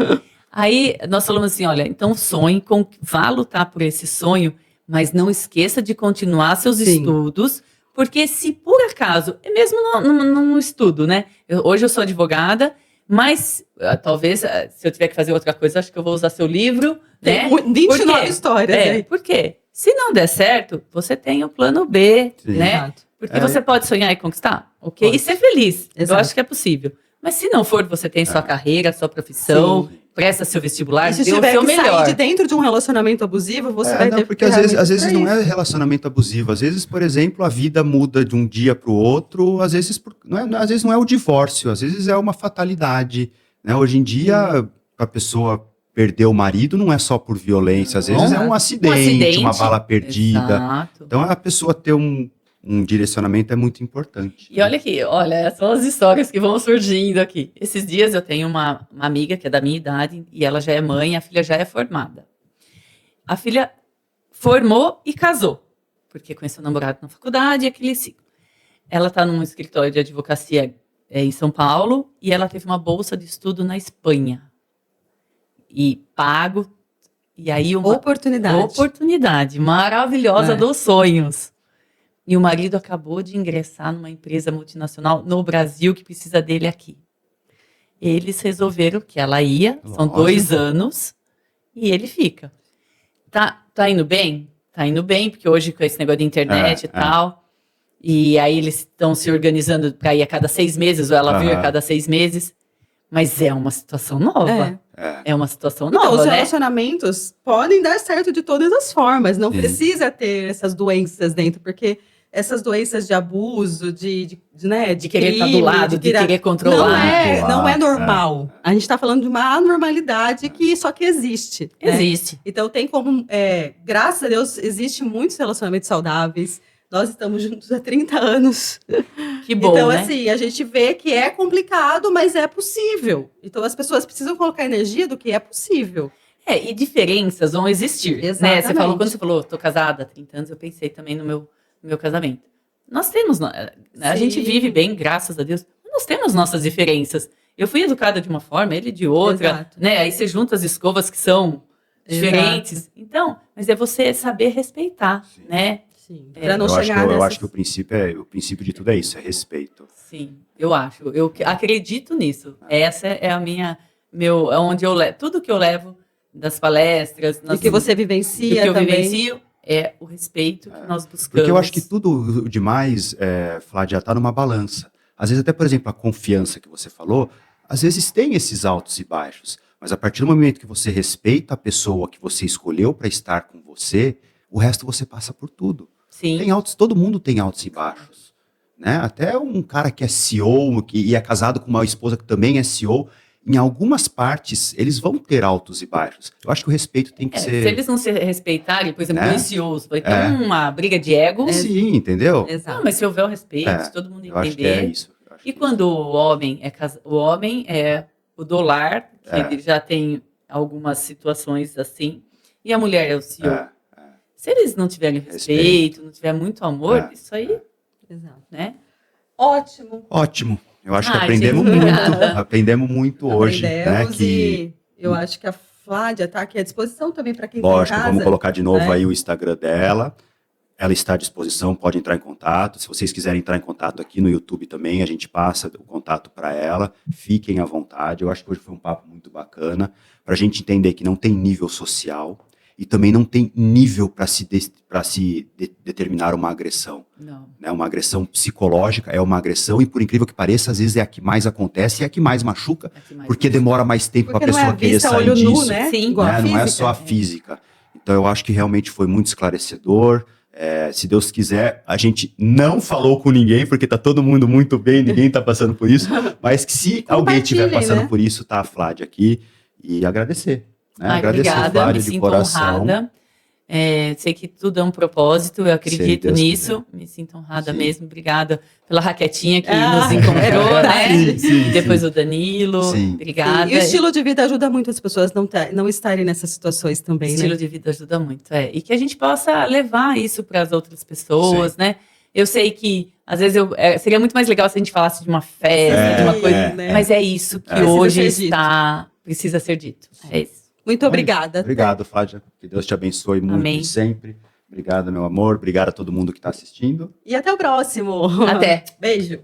Aí nós falamos assim, olha, então sonhe, vá lutar por esse sonho, mas não esqueça de continuar seus Sim. estudos, porque se por acaso, é mesmo no estudo, né? Hoje eu sou advogada, mas talvez se eu tiver que fazer outra coisa, acho que eu vou usar seu livro, né? Tem 29 Por quê? histórias aí. Por quê? Se não der certo, você tem o plano B, Sim. né? Exato. Porque você pode sonhar e conquistar, ok? Pode. E ser feliz. Eu Exato. acho que é possível. Mas se não for, você tem sua carreira, sua profissão, presta seu vestibular, E se dê o tiver seu que melhor. sair de dentro de um relacionamento abusivo, você vai Não, ter porque às vezes ferramentas não pra é isso. relacionamento abusivo. Às vezes, por exemplo, a vida muda de um dia para o outro. Às vezes às vezes não é o divórcio, às vezes é uma fatalidade. Né? Hoje em dia, a pessoa perder o marido não é só por violência. Às vezes é um acidente, uma bala perdida. Exato. Então, a pessoa ter um direcionamento é muito importante. E olha aqui, olha, são as histórias que vão surgindo aqui. Esses dias eu tenho uma amiga que é da minha idade e ela já é mãe, a filha já é formada. A filha formou e casou, porque conheceu o namorado na faculdade e aquele ciclo. Ela está num escritório de advocacia em São Paulo e ela teve uma bolsa de estudo na Espanha. E pago, e aí uma oportunidade maravilhosa dos sonhos. E o marido acabou de ingressar numa empresa multinacional no Brasil que precisa dele aqui. Eles resolveram que ela ia, são 2 anos, e ele fica. Tá indo bem? Tá indo bem, porque hoje com esse negócio de internet e tal, e aí eles estão se organizando para ir a cada 6 meses, ou ela vir a cada 6 meses, mas é uma situação nova. É uma situação nova, então, os né? relacionamentos podem dar certo de todas as formas, não precisa ter essas doenças dentro, porque essas doenças de abuso, de querer estar do lado, de querer controlar. Não é normal. A gente está falando de uma anormalidade só que existe. Né? Existe. Então tem como, graças a Deus, existem muitos relacionamentos saudáveis. Nós estamos juntos há 30 anos. Que bom, então, né? assim, a gente vê que é complicado, mas é possível. Então as pessoas precisam colocar energia do que é possível. E diferenças vão existir. Né? Exatamente. Quando você falou, tô casada há 30 anos, eu pensei também no meu casamento. Nós temos, a gente vive bem, graças a Deus, nós temos nossas diferenças. Eu fui educada de uma forma, ele de outra, Exato. né? Aí você junta as escovas que são diferentes. Então, mas é você saber respeitar, né? Sim. Para não eu chegar eu acho que o princípio de tudo é isso, é respeito. Sim, eu acho. Eu acredito nisso. Essa é onde eu levo, tudo que eu levo das palestras, E que você vivencia que eu também. vivencio é o respeito que nós buscamos. Porque eu acho que tudo demais, Flávia, está numa balança. Às vezes até, por exemplo, a confiança que você falou, às vezes tem esses altos e baixos, mas a partir do momento que você respeita a pessoa que você escolheu para estar com você, o resto você passa por tudo. Sim. Todo mundo tem altos e baixos. Né? Até um cara que é CEO e é casado com uma esposa que também é CEO, em algumas partes, eles vão ter altos e baixos. Eu acho que o respeito tem que ser... Se eles não se respeitarem, por exemplo, dois CEOs, vai ter uma briga de ego. Sim, entendeu? Exato. Não, mas se houver o respeito, se todo mundo Eu acho que é entender. isso. E quando o homem é o dólar, que ele já tem algumas situações assim, e a mulher é o CEO. Se eles não tiverem respeito, não tiver muito amor, isso aí, Exato. né? Ótimo. Eu acho que Ai, aprendemos gente, muito. obrigada. Aprendemos muito hoje. Né? Aprendemos Que, e eu acho que a Flávia está aqui à disposição também para quem está em lógico, casa. vamos colocar de novo né? aí o Instagram dela. ela está à disposição, pode entrar em contato. Se vocês quiserem entrar em contato aqui no YouTube também, a gente passa o contato para ela. Fiquem à vontade. Eu acho que hoje foi um papo muito bacana, para a gente entender que não tem nível social e também não tem nível para determinar uma agressão. Não. Né? Uma agressão psicológica é uma agressão e, por incrível que pareça, às vezes é a que mais acontece e é a que mais machuca, porque demora mais tempo para a pessoa querer sair disso. Olho nu, né? Sim, Igual a Né? Não é física. só a física. Então eu acho que realmente foi muito esclarecedor. Se Deus quiser, a gente não falou com ninguém, porque tá todo mundo muito bem, ninguém tá passando por isso, mas que se alguém estiver passando né? por isso, tá a Flávia aqui, e agradecer. Né? Ai, Agradecer a obrigada, Flávia me de sinto coração. honrada. Sei que tudo é um propósito, eu acredito Deus nisso. Me sinto honrada Sim. mesmo. Obrigada pela Raquetinha que Ah, nos encontrou, né? Sim, sim, Depois sim. o Danilo. Sim. Obrigada. E o estilo de vida ajuda muito as pessoas não estarem nessas situações também, Estilo né? de vida ajuda muito, E que a gente possa levar isso para as outras pessoas, né? Eu sei que, às vezes, seria muito mais legal se a gente falasse de uma festa, de uma coisa. né? Mas é isso que Precisa hoje ser precisa ser dito. É isso. Muito obrigada. Obrigado, Flávia. Que Deus te abençoe muito Amém. e sempre. Obrigado, meu amor. Obrigado a todo mundo que está assistindo. E até o próximo. Até. Beijo.